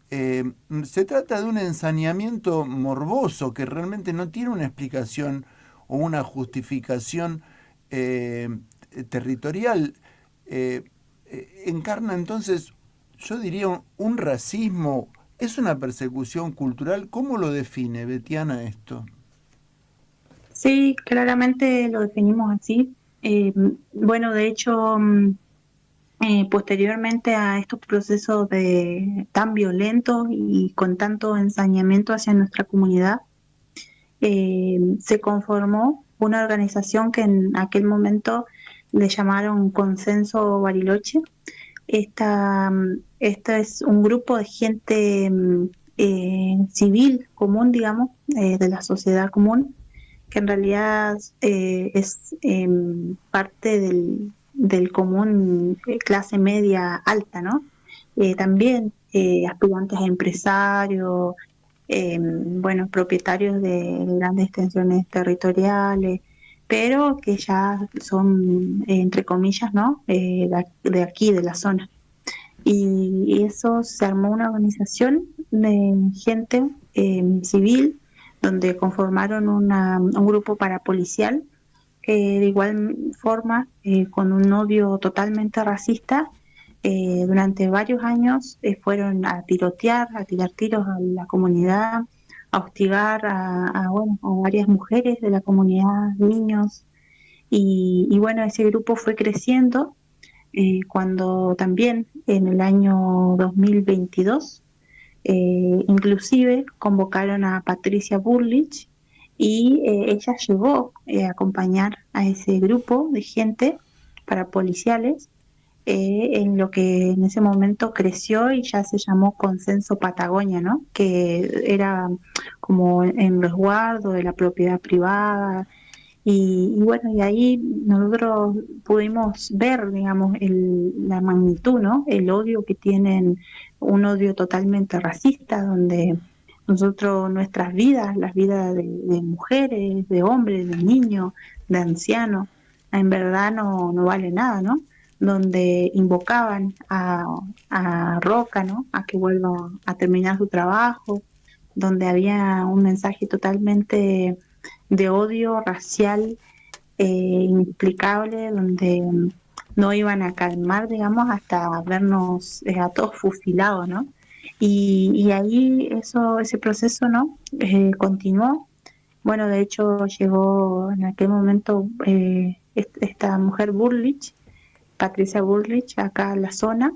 Se trata de un ensañamiento morboso que realmente no tiene una explicación o una justificación territorial. Encarna entonces, yo diría, un racismo. ¿Es una persecución cultural? ¿Cómo lo define, Betiana, esto? Sí, claramente lo definimos así. Bueno, de hecho, posteriormente a estos procesos tan violentos y con tanto ensañamiento hacia nuestra comunidad, se conformó una organización que en aquel momento le llamaron Consenso Bariloche. Esta es un grupo de gente civil común, digamos, de la sociedad común, que en realidad es parte del común clase media alta, ¿no? También aspirantes a empresarios, bueno, propietarios de grandes extensiones territoriales, pero que ya son, entre comillas, ¿no? De aquí, de la zona. Y eso se armó una organización de gente civil, donde conformaron un grupo parapolicial, de igual forma, con un odio totalmente racista. Durante varios años fueron a tirotear, a tirar tiros a la comunidad, a hostigar a varias mujeres de la comunidad, niños, y bueno, ese grupo fue creciendo cuando también en el año 2022 inclusive convocaron a Patricia Bullrich, y ella llegó a acompañar a ese grupo de gente parapoliciales en lo que en ese momento creció y ya se llamó Consenso Patagonia, ¿no? Que era como en resguardo de la propiedad privada. Y bueno, y ahí nosotros pudimos ver, digamos, la magnitud, ¿no? El odio que tienen, un odio totalmente racista, donde nosotros, nuestras vidas, las vidas de mujeres, de hombres, de niños, de ancianos, en verdad no vale nada, ¿no? Donde invocaban a Roca, ¿no? A que vuelva a terminar su trabajo, donde había un mensaje totalmente de odio racial inexplicable, donde no iban a calmar, digamos, hasta vernos a todos fusilados, ¿no? Y ahí ese proceso, ¿no? Continuó. Bueno, de hecho llegó en aquel momento esta mujer Bullrich, Patricia Bullrich, acá a la zona,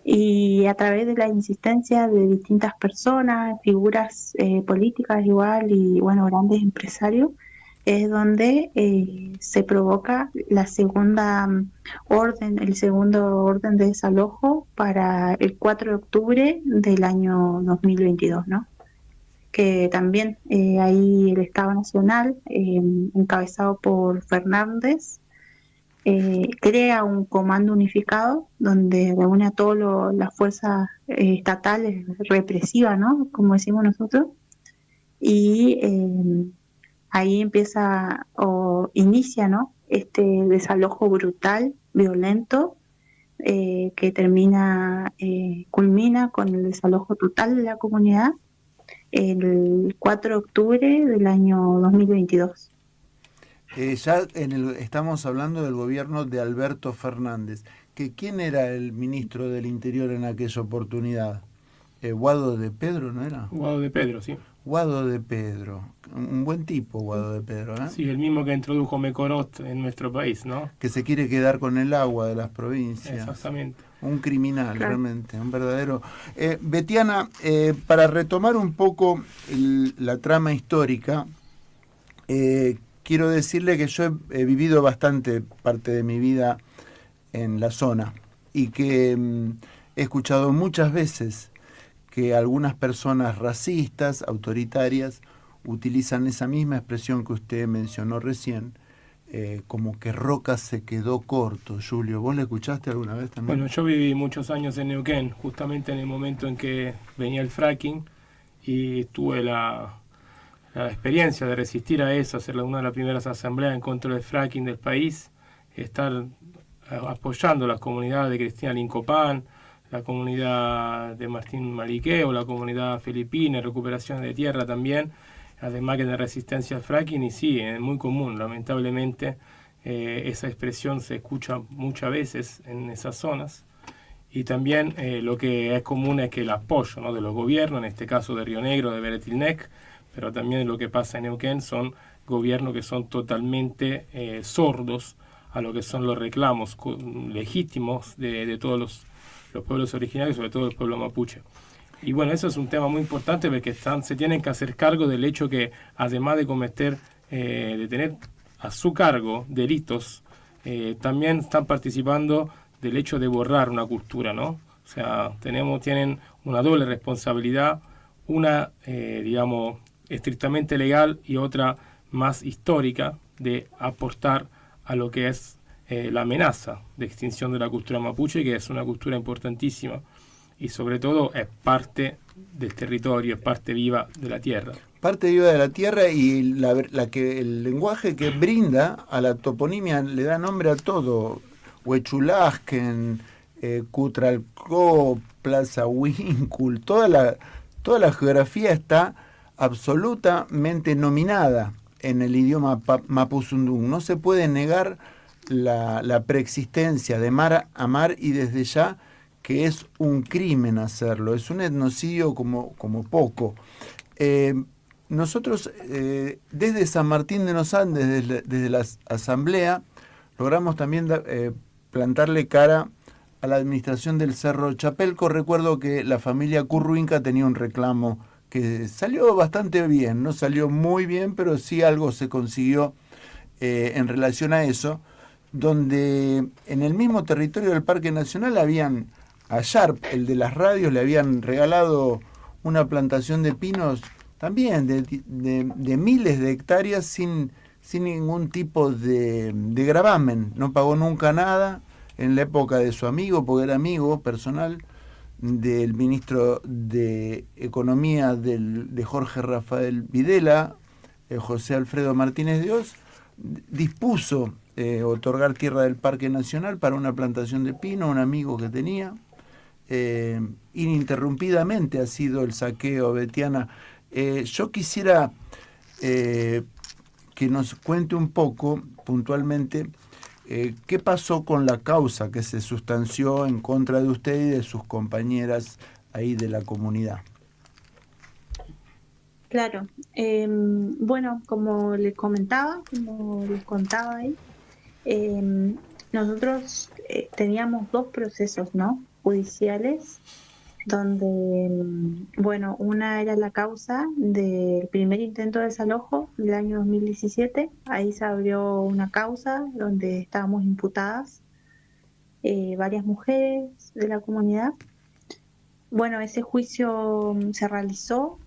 y a través de la insistencia de distintas personas, figuras políticas igual y bueno, grandes empresarios, es donde se provoca la segunda orden, el segundo orden de desalojo para el 4 de octubre del año 2022, ¿no? Que también ahí el Estado Nacional, encabezado por Fernández, crea un comando unificado donde reúne a todas las fuerzas estatales represivas, ¿no? Como decimos nosotros, y ahí empieza o inicia, ¿no? Este desalojo brutal, violento, que culmina con el desalojo total de la comunidad el 4 de octubre del año 2022. Estamos hablando del gobierno de Alberto Fernández. ¿Quién era el ministro del Interior en aquella oportunidad? Guado de Pedro, ¿no era? Guado de Pedro, sí. Guado de Pedro, un buen tipo Guado de Pedro, ¿eh? Sí, el mismo que introdujo Mecorot en nuestro país, ¿no? Que se quiere quedar con el agua de las provincias. Exactamente. Un criminal, claro. Realmente, un verdadero... Betiana, para retomar un poco la trama histórica, quiero decirle que yo he vivido bastante parte de mi vida en la zona y que he escuchado muchas veces que algunas personas racistas, autoritarias, utilizan esa misma expresión que usted mencionó recién, como que Roca se quedó corto. Julio, ¿vos la escuchaste alguna vez también? Bueno, yo viví muchos años en Neuquén, justamente en el momento en que venía el fracking, y tuve la experiencia de resistir a eso, hacer una de las primeras asambleas en contra del fracking del país, estar apoyando las comunidades de Cristina Lincopán, la comunidad de Martín Maliqueo, la comunidad filipina, recuperación de tierra también, además que de resistencia al fracking. Y sí, es muy común, lamentablemente, esa expresión se escucha muchas veces en esas zonas. Y también lo que es común es que el apoyo, ¿no?, de los gobiernos, en este caso de Río Negro, de Beretilnec, pero también lo que pasa en Neuquén son gobiernos que son totalmente sordos a lo que son los reclamos legítimos de todos los pueblos originarios, sobre todo el pueblo mapuche. Y bueno, eso es un tema muy importante porque se tienen que hacer cargo del hecho que, además de de tener a su cargo delitos, también están participando del hecho de borrar una cultura, ¿no? O sea, tienen una doble responsabilidad, una, digamos, estrictamente legal y otra más histórica, de aportar a lo que es la amenaza de extinción de la cultura mapuche, que es una cultura importantísima y sobre todo es parte del territorio, es parte viva de la tierra. Parte viva de la tierra, y el lenguaje que brinda a la toponimia le da nombre a todo. Huechulazquen, Cutralcó, Plaza Huíncul, toda la geografía está absolutamente nominada en el idioma mapuzungún. No se puede negar la preexistencia de mar a mar, y desde ya que es un crimen hacerlo, es un etnocidio como poco. Nosotros desde San Martín de los Andes, desde la asamblea, logramos también plantarle cara a la administración del Cerro Chapelco. Recuerdo que la familia Curruinca tenía un reclamo que salió bastante bien, no salió muy bien, pero sí algo se consiguió en relación a eso, donde en el mismo territorio del Parque Nacional a Sharp, el de las radios, le habían regalado una plantación de pinos también de miles de hectáreas sin ningún tipo de gravamen. No pagó nunca nada en la época de su amigo, porque era amigo personal del ministro de Economía de Jorge Rafael Videla, José Alfredo Martínez de Oz, dispuso otorgar tierra del Parque Nacional para una plantación de pino, un amigo que tenía. Ininterrumpidamente ha sido el saqueo, Betiana. Yo quisiera que nos cuente un poco puntualmente qué pasó con la causa que se sustanció en contra de usted y de sus compañeras ahí de la comunidad. Claro. Bueno, como les contaba ahí, nosotros teníamos dos procesos, ¿no?, judiciales, donde, bueno, una era la causa del primer intento de desalojo del año 2017. Ahí se abrió una causa donde estábamos imputadas varias mujeres de la comunidad. Bueno, ese juicio se realizó,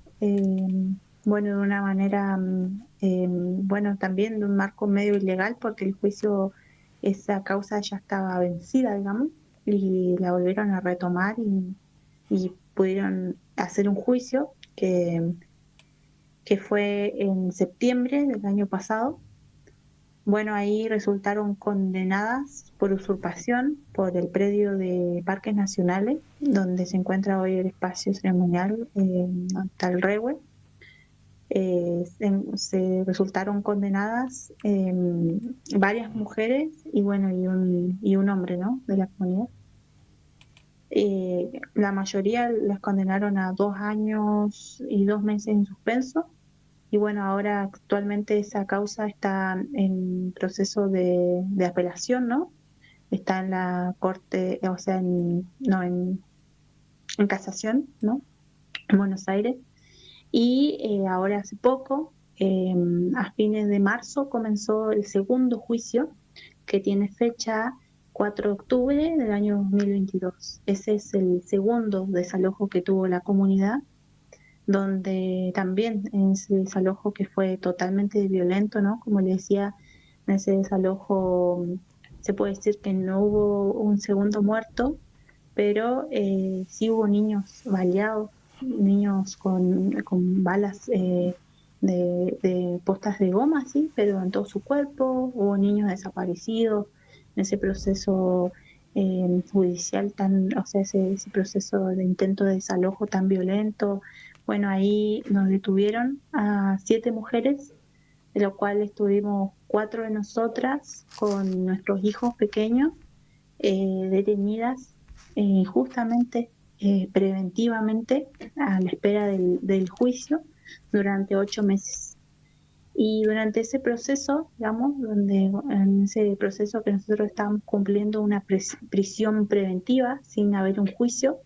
bueno, de una manera, bueno, también de un marco medio ilegal, porque el juicio, esa causa ya estaba vencida, digamos, y la volvieron a retomar y pudieron hacer un juicio que fue en septiembre del año pasado. Bueno, ahí resultaron condenadas por usurpación por el predio de Parques Nacionales, donde se encuentra hoy el espacio ceremonial Talrehue. Se resultaron condenadas varias mujeres y bueno, y un hombre, ¿no?, de la comunidad. La mayoría las condenaron a 2 años y 2 meses en suspenso. Y bueno, ahora actualmente esa causa está en proceso de apelación, ¿no? Está en la corte, o sea, en casación, ¿no?, en Buenos Aires. Y ahora hace poco, a fines de marzo, comenzó el segundo juicio, que tiene fecha 4 de octubre del año 2022. Ese es el segundo desalojo que tuvo la comunidad, donde también en ese desalojo, que fue totalmente violento, ¿no? Como le decía, en ese desalojo se puede decir que no hubo un segundo muerto, pero sí hubo niños baleados, niños con balas de postas de goma, sí, pero en todo su cuerpo. Hubo niños desaparecidos en ese proceso judicial o sea, ese proceso de intento de desalojo tan violento. Bueno, ahí nos detuvieron a 7 mujeres, de lo cual estuvimos 4 de nosotras con nuestros hijos pequeños detenidas justamente preventivamente a la espera del juicio durante 8 meses. Y durante ese proceso, digamos, en ese proceso que nosotros estábamos cumpliendo una prisión preventiva sin haber un juicio,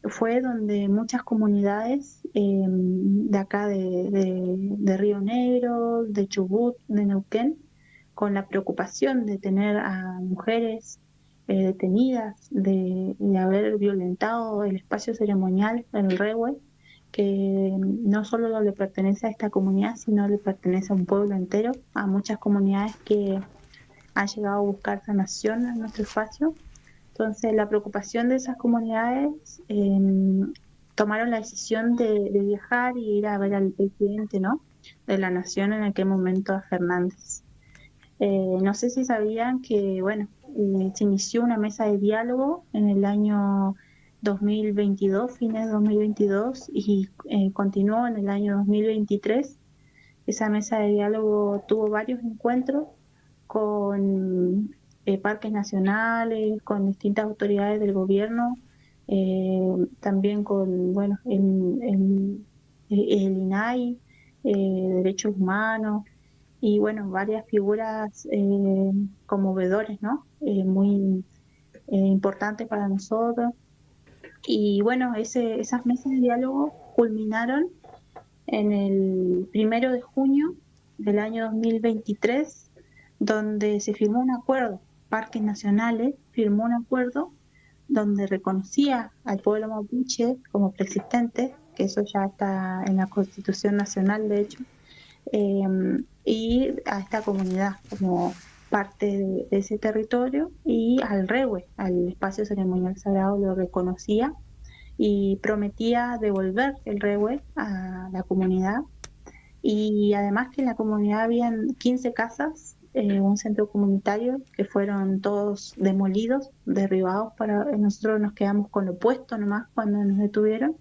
fue donde muchas comunidades de acá de Río Negro, de Chubut, de Neuquén, con la preocupación de tener a mujeres detenidas, de haber violentado el espacio ceremonial del Rehue, que no solo le pertenece a esta comunidad, sino le pertenece a un pueblo entero, a muchas comunidades que han llegado a buscar sanación en nuestro espacio. Entonces, la preocupación de esas comunidades tomaron la decisión de viajar y ir a ver al presidente, ¿no?, de la nación, en aquel momento a Fernández. No sé si sabían que, bueno, se inició una mesa de diálogo en el año 2022, fines de 2022, y continuó en el año 2023. Esa mesa de diálogo tuvo varios encuentros con parques nacionales, con distintas autoridades del gobierno, también con, bueno, el INAI, Derechos Humanos, y bueno, varias figuras conmovedores, ¿no?, muy importantes para nosotros. Y bueno, esas mesas de diálogo culminaron en el 1 de junio del año 2023, donde se firmó un acuerdo. Parques Nacionales firmó un acuerdo donde reconocía al pueblo mapuche como preexistente, que eso ya está en la Constitución Nacional, de hecho, y a esta comunidad como parte de ese territorio, y al Rehue, al espacio ceremonial sagrado, lo reconocía y prometía devolver el Rehue a la comunidad. Y además que en la comunidad habían 15 casas, un centro comunitario, que fueron todos demolidos, derribados. Nosotros nos quedamos con lo puesto nomás cuando nos detuvieron.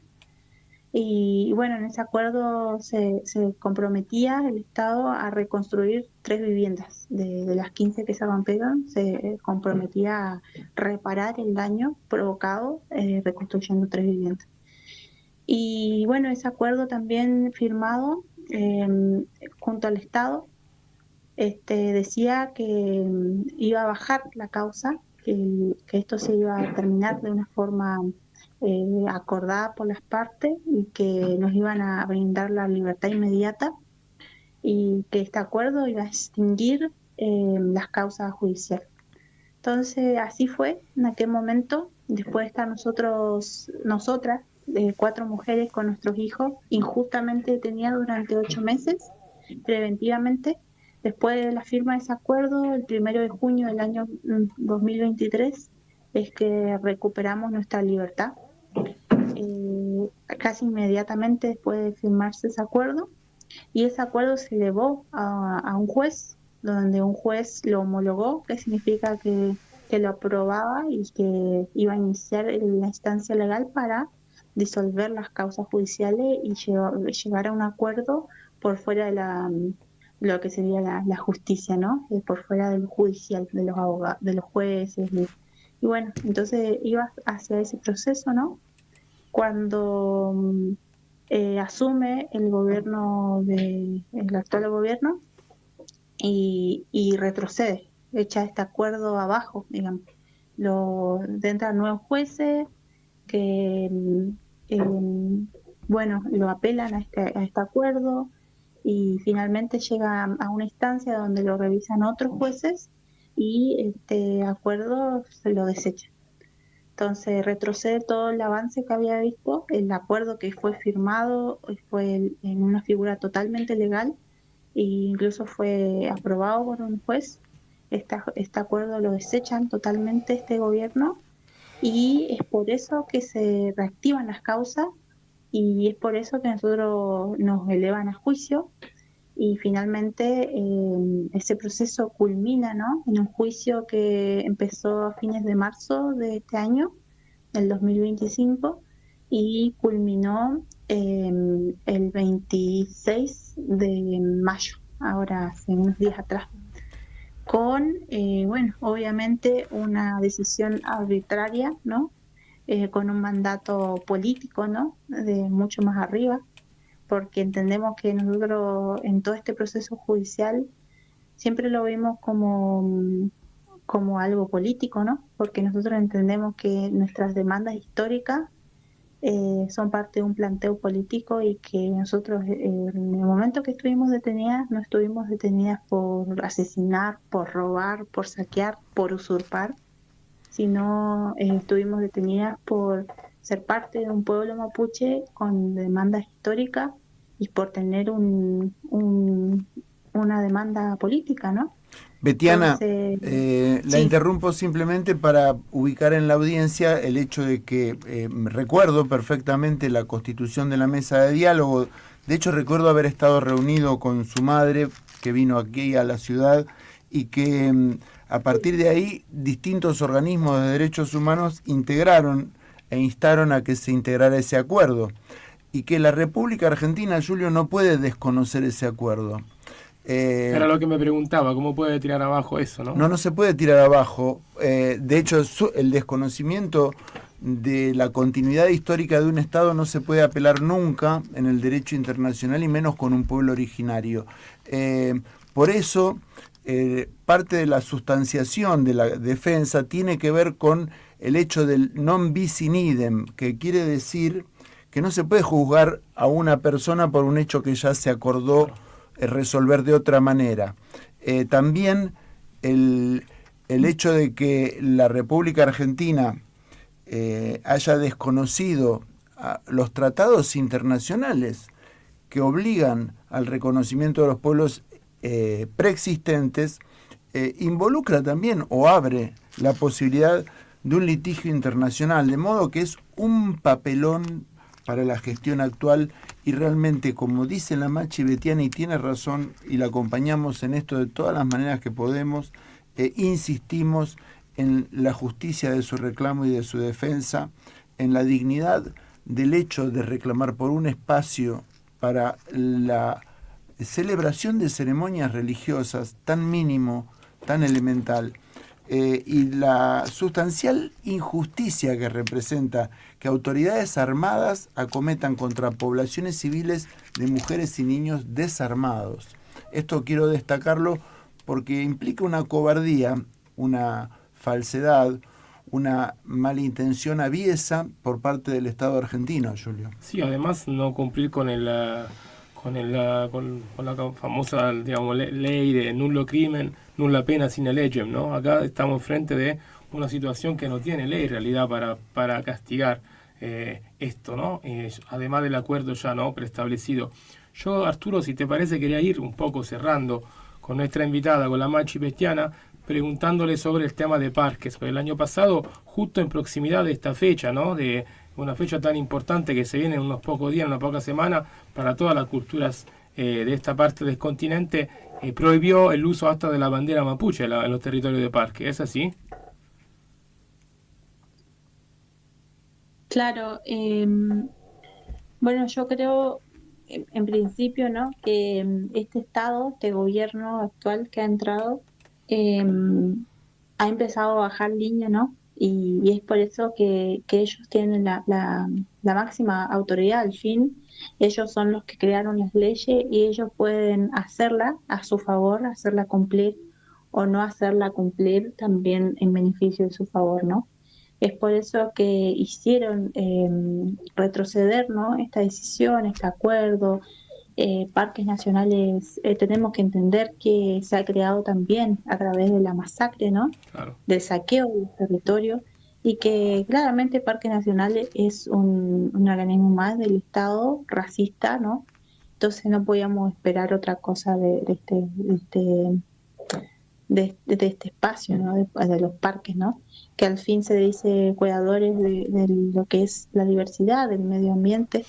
Y bueno, en ese acuerdo se comprometía el Estado a reconstruir 3 viviendas. De las 15 que se rompieron, se comprometía a reparar el daño provocado reconstruyendo 3 viviendas. Y bueno, ese acuerdo también firmado junto al Estado decía que iba a bajar la causa, que esto se iba a terminar de una forma acordada por las partes y que nos iban a brindar la libertad inmediata y que este acuerdo iba a extinguir las causas judiciales. Entonces así fue en aquel momento, después de estar nosotras, 4 mujeres con nuestros hijos, injustamente detenidas durante 8 meses, preventivamente. Después de la firma de ese acuerdo, el 1 de junio del año 2023, es que recuperamos nuestra libertad. Casi inmediatamente después de firmarse ese acuerdo, y ese acuerdo se elevó a un juez, donde un juez lo homologó, que significa que lo aprobaba y que iba a iniciar la instancia legal para disolver las causas judiciales y llegar a un acuerdo por fuera de lo que sería la justicia, ¿no? Por fuera del judicial, de los abogados, de los jueces. Y bueno, entonces iba hacia ese proceso, ¿no? Cuando asume el gobierno, el actual gobierno, y retrocede, echa este acuerdo abajo, digamos. Entran nuevos jueces que, bueno, lo apelan a este acuerdo y finalmente llega a una instancia donde lo revisan otros jueces y este acuerdo se lo desechan. Entonces retrocede todo el avance que había visto. El acuerdo que fue firmado fue en una figura totalmente legal e incluso fue aprobado por un juez. Este acuerdo lo desechan totalmente este gobierno y es por eso que se reactivan las causas y es por eso que nosotros nos elevan a juicio y finalmente ese proceso culmina, ¿no?, en un juicio que empezó a fines de marzo de este año, del 2025, y culminó el 26 de mayo, ahora hace unos días atrás, con, bueno, obviamente una decisión arbitraria, ¿no?, con un mandato político, ¿no?, de mucho más arriba, porque entendemos que nosotros en todo este proceso judicial siempre lo vemos como algo político, ¿no? Porque nosotros entendemos que nuestras demandas históricas son parte de un planteo político y que nosotros en el momento que estuvimos detenidas, no estuvimos detenidas por asesinar, por robar, por saquear, por usurpar, sino estuvimos detenidas por ser parte de un pueblo mapuche con demandas históricas y por tener una demanda política, ¿no? Betiana, Entonces, la interrumpo simplemente para ubicar en la audiencia el hecho de que recuerdo perfectamente la constitución de la mesa de diálogo. De hecho, recuerdo haber estado reunido con su madre, que vino aquí a la ciudad, y que a partir de ahí distintos organismos de derechos humanos integraron e instaron a que se integrara ese acuerdo. Y que la República Argentina, Julio, no puede desconocer ese acuerdo. Era lo que me preguntaba, ¿cómo puede tirar abajo eso, no? No se puede tirar abajo. De hecho, el desconocimiento de la continuidad histórica de un Estado no se puede apelar nunca en el derecho internacional y menos con un pueblo originario. Por eso, parte de la sustanciación de la defensa tiene que ver con el hecho del non bis in idem, que quiere decir que no se puede juzgar a una persona por un hecho que ya se acordó resolver de otra manera. También el hecho de que la República Argentina haya desconocido los tratados internacionales que obligan al reconocimiento de los pueblos preexistentes, involucra también o abre la posibilidad de un litigio internacional, de modo que es un papelón para la gestión actual y realmente, como dice la Machi Betiana, y tiene razón, y la acompañamos en esto de todas las maneras que podemos, insistimos en la justicia de su reclamo y de su defensa, en la dignidad del hecho de reclamar por un espacio para la celebración de ceremonias religiosas tan mínimo, tan elemental, y la sustancial injusticia que representa que autoridades armadas acometan contra poblaciones civiles de mujeres y niños desarmados. Esto quiero destacarlo porque implica una cobardía, una falsedad, una malintención aviesa por parte del Estado argentino, Julio. Sí, además no cumplir con la famosa, digamos, ley de nullo crimen, nulla pena sine legem, ¿no? Acá estamos frente de una situación que no tiene ley en realidad para castigar esto, ¿no? Además del acuerdo ya no preestablecido. Yo, Arturo, si te parece, quería ir un poco cerrando con nuestra invitada, con la Machi Pestiana, preguntándole sobre el tema de parques. Porque el año pasado, justo en proximidad de esta fecha, ¿no? De una fecha tan importante que se viene en unos pocos días, en una poca semana, para todas las culturas de esta parte del continente, prohibió el uso hasta de la bandera mapuche en los territorios de parque. ¿Es así? Claro, bueno, yo creo en principio, ¿no?, que este estado, este gobierno actual que ha entrado, ha empezado a bajar línea, ¿no? Y es por eso que ellos tienen la máxima autoridad. Al fin, ellos son los que crearon las leyes y ellos pueden hacerla a su favor, hacerla cumplir o no hacerla cumplir también en beneficio de su favor, ¿no? Es por eso que hicieron retroceder, ¿no?, esta decisión, este acuerdo. Parques nacionales, tenemos que entender que se ha creado también a través de la masacre, ¿no?, Claro. del saqueo del territorio, y que claramente Parques Nacionales es un organismo más del Estado racista, ¿no? Entonces no podíamos esperar otra cosa de este espacio, ¿no?, de los parques, ¿no?, que al fin se dice cuidadores de lo que es la diversidad, del medio ambiente,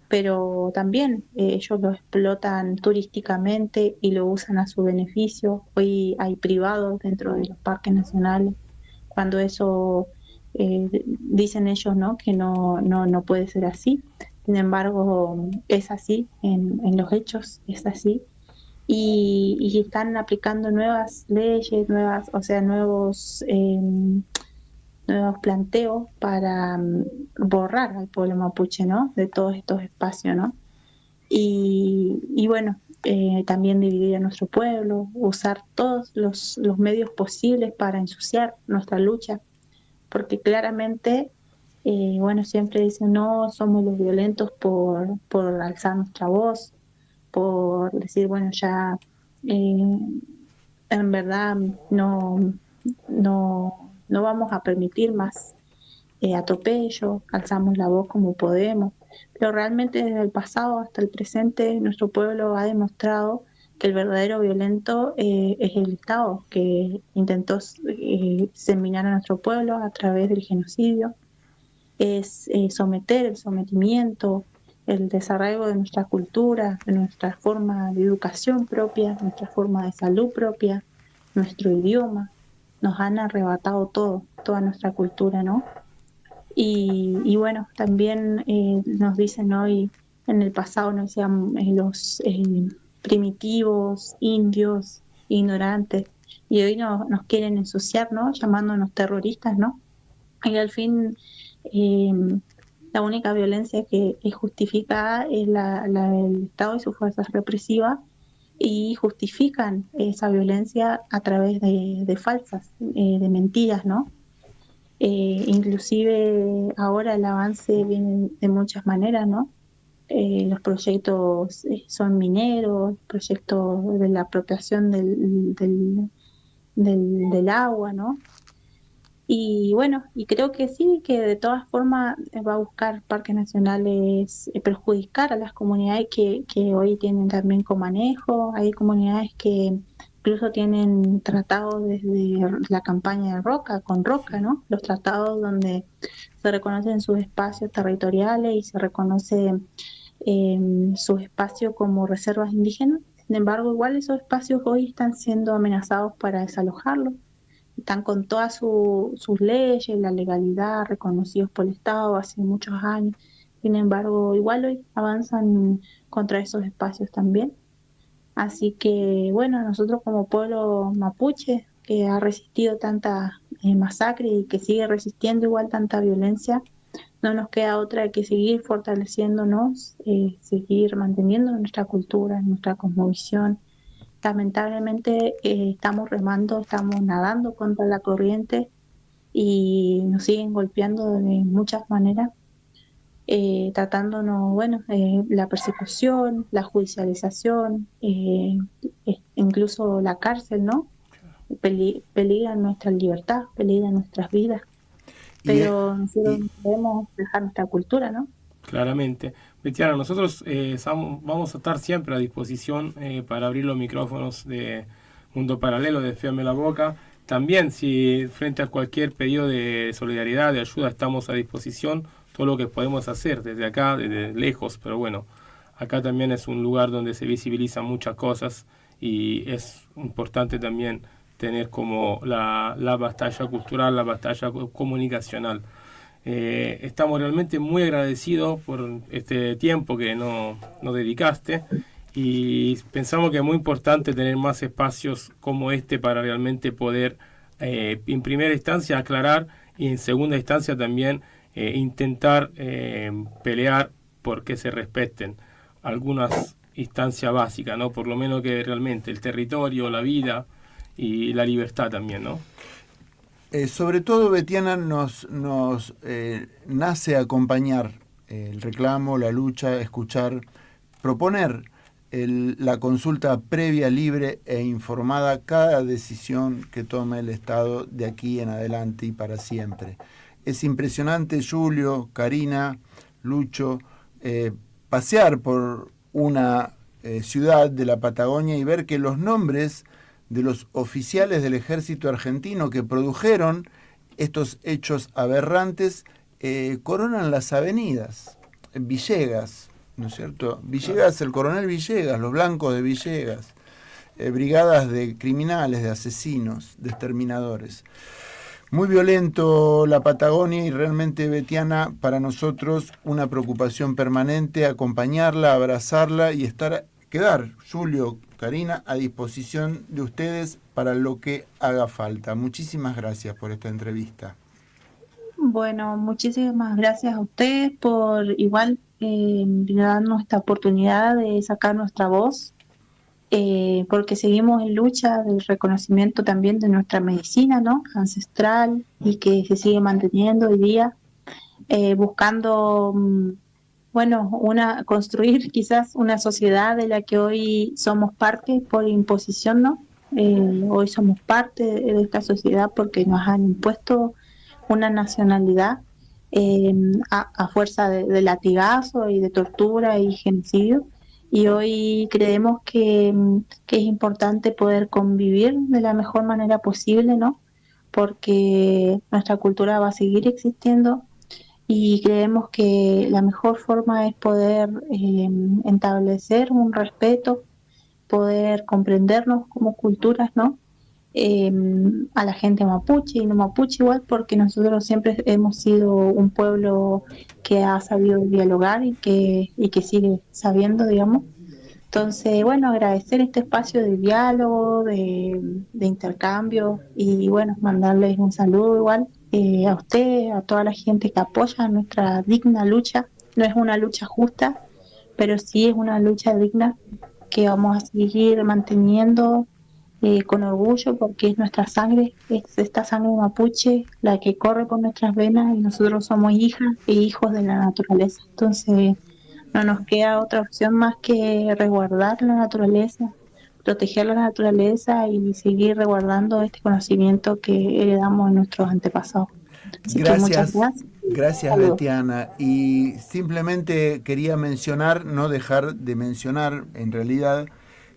pero también ellos lo explotan turísticamente y lo usan a su beneficio. Hoy hay privados dentro de los parques nacionales, cuando eso dicen ellos, ¿no?, que no puede ser así. Sin embargo, es así, en los hechos es así. Y están aplicando nuevas leyes, nuevos planteos para borrar al pueblo mapuche, ¿no?, de todos estos espacios, ¿no? Y bueno, también dividir a nuestro pueblo, usar todos los medios posibles para ensuciar nuestra lucha, porque claramente, bueno, siempre dicen, no, somos los violentos por alzar nuestra voz, por decir, bueno, ya en verdad no vamos a permitir más atropello, alzamos la voz como podemos, pero realmente desde el pasado hasta el presente nuestro pueblo ha demostrado que el verdadero violento es el Estado, que intentó exterminar a nuestro pueblo a través del genocidio, es someter, el sometimiento, el desarraigo de nuestra cultura, de nuestra forma de educación propia, nuestra forma de salud propia, nuestro idioma. Nos han arrebatado toda nuestra cultura, ¿no? Y bueno, también nos dicen hoy, en el pasado nos decían los primitivos, indios, ignorantes, y hoy nos quieren ensuciar, ¿no?, llamándonos terroristas, ¿no? Y al fin, la única violencia que es justificada es la del Estado y sus fuerzas represivas, y justifican esa violencia a través de falsas, de mentiras, ¿no? Inclusive ahora el avance viene de muchas maneras, ¿no? Los proyectos son mineros, proyectos de la apropiación del agua, ¿no? Y bueno, y creo que sí, que de todas formas va a buscar Parques Nacionales perjudicar a las comunidades que hoy tienen también comanejo. Hay comunidades que incluso tienen tratados desde la campaña de Roca, con Roca, ¿no? Los tratados donde se reconocen sus espacios territoriales y se reconoce sus espacios como reservas indígenas. Sin embargo, igual esos espacios hoy están siendo amenazados para desalojarlos. Están con todas sus leyes, la legalidad, reconocidos por el Estado hace muchos años. Sin embargo, igual hoy avanzan contra esos espacios también. Así que, bueno, nosotros como pueblo mapuche, que ha resistido tanta masacre y que sigue resistiendo igual tanta violencia, no nos queda otra que seguir fortaleciéndonos, seguir manteniendo nuestra cultura, nuestra cosmovisión. Lamentablemente estamos remando, estamos nadando contra la corriente y nos siguen golpeando de muchas maneras, tratándonos, bueno, la persecución, la judicialización, incluso la cárcel, ¿no? Peligra nuestra libertad, peligra nuestras vidas. Pero nosotros no podemos dejar nuestra cultura, ¿no? Claramente. Betiana, nosotros vamos a estar siempre a disposición para abrir los micrófonos de Mundo Paralelo, de Feme la Boca. También, si frente a cualquier pedido de solidaridad, de ayuda, estamos a disposición, todo lo que podemos hacer desde acá, desde lejos, pero bueno, acá también es un lugar donde se visibilizan muchas cosas y es importante también tener como la batalla cultural, la batalla comunicacional. Estamos realmente muy agradecidos por este tiempo que nos dedicaste y pensamos que es muy importante tener más espacios como este para realmente poder, en primera instancia, aclarar y en segunda instancia también intentar pelear porque se respeten algunas instancias básicas, ¿no? Por lo menos que realmente el territorio, la vida y la libertad también, ¿no? Sobre todo, Betiana, nos nace acompañar el reclamo, la lucha, escuchar, proponer la consulta previa, libre e informada, cada decisión que tome el Estado de aquí en adelante y para siempre. Es impresionante, Julio, Karina, Lucho, pasear por una ciudad de la Patagonia y ver que los nombres de los oficiales del ejército argentino que produjeron estos hechos aberrantes coronan las avenidas. Villegas, ¿no es cierto? Villegas, el coronel Villegas, los blancos de Villegas, brigadas de criminales, de asesinos, de exterminadores. Muy violento la Patagonia y realmente, Betiana, para nosotros una preocupación permanente, acompañarla, abrazarla y quedar, Julio, Karina, a disposición de ustedes para lo que haga falta. Muchísimas gracias por esta entrevista. Bueno, muchísimas gracias a ustedes por igual darnos esta oportunidad de sacar nuestra voz, porque seguimos en lucha del reconocimiento también de nuestra medicina, ¿no? Ancestral, y que se sigue manteniendo hoy día, buscando construir quizás una sociedad de la que hoy somos parte por imposición, ¿no? Hoy somos parte de esta sociedad porque nos han impuesto una nacionalidad a fuerza de latigazo y de tortura y genocidio, y hoy creemos que es importante poder convivir de la mejor manera posible, ¿no? Porque nuestra cultura va a seguir existiendo. Y creemos que la mejor forma es poder establecer un respeto, poder comprendernos como culturas, ¿no? A la gente mapuche y no mapuche igual, porque nosotros siempre hemos sido un pueblo que ha sabido dialogar y que sigue sabiendo, digamos. Entonces, bueno, agradecer este espacio de diálogo, de intercambio y, bueno, mandarles un saludo igual a ustedes, a toda la gente que apoya nuestra digna lucha. No es una lucha justa, pero sí es una lucha digna que vamos a seguir manteniendo con orgullo, porque es nuestra sangre, es esta sangre mapuche la que corre por nuestras venas y nosotros somos hijas e hijos de la naturaleza. Entonces, no nos queda otra opción más que resguardar la naturaleza, proteger la naturaleza y seguir resguardando este conocimiento que heredamos de nuestros antepasados. Así que muchas gracias. Gracias, Betiana. Y simplemente quería mencionar, no dejar de mencionar en realidad,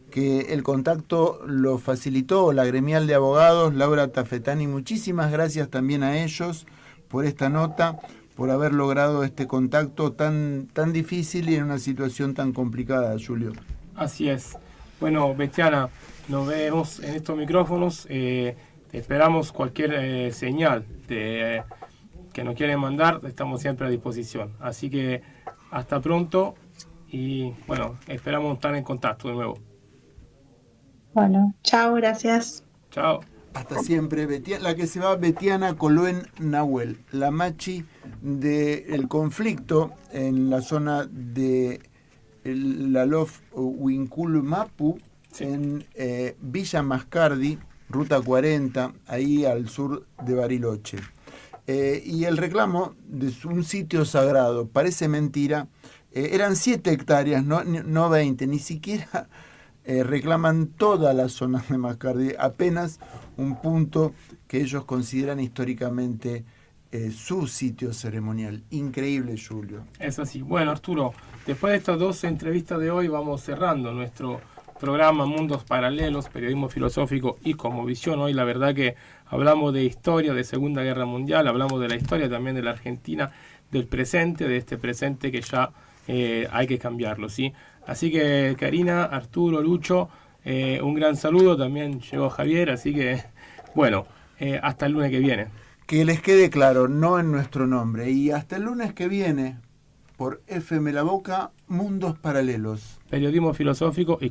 que el contacto lo facilitó la gremial de abogados, Laura Tafetani. Muchísimas gracias también a ellos por esta nota, por haber logrado este contacto tan difícil y en una situación tan complicada, Julio. Así es. Bueno, Betiana, nos vemos en estos micrófonos. Esperamos cualquier señal que nos quieren mandar, estamos siempre a disposición. Así que hasta pronto y bueno, esperamos estar en contacto de nuevo. Bueno, chao, gracias. Chao. Hasta siempre. La que se va, Betiana Coloen Nahuel, la machi del conflicto en la zona de la Lof Huincul-Mapu, sí, en Villa Mascardi, Ruta 40, ahí al sur de Bariloche. Y el reclamo de un sitio sagrado, parece mentira, eran 7 hectáreas, no 20, ni siquiera reclaman toda la zona de Mascardi, apenas un punto que ellos consideran históricamente su sitio ceremonial. Increíble, Julio. Es así. Bueno, Arturo, después de estas 2 entrevistas de hoy vamos cerrando nuestro programa Mundos Paralelos, Periodismo Filosófico y Cosmovisión. Hoy la verdad que hablamos de historia, de Segunda Guerra Mundial, hablamos de la historia también de la Argentina, del presente, de este presente que ya hay que cambiarlo, ¿sí? Así que Karina, Arturo, Lucho, un gran saludo. También llegó Javier, así que bueno, hasta el lunes que viene. Que les quede claro, no en nuestro nombre. Y hasta el lunes que viene, por FM La Boca, Mundos Paralelos. Periodismo filosófico y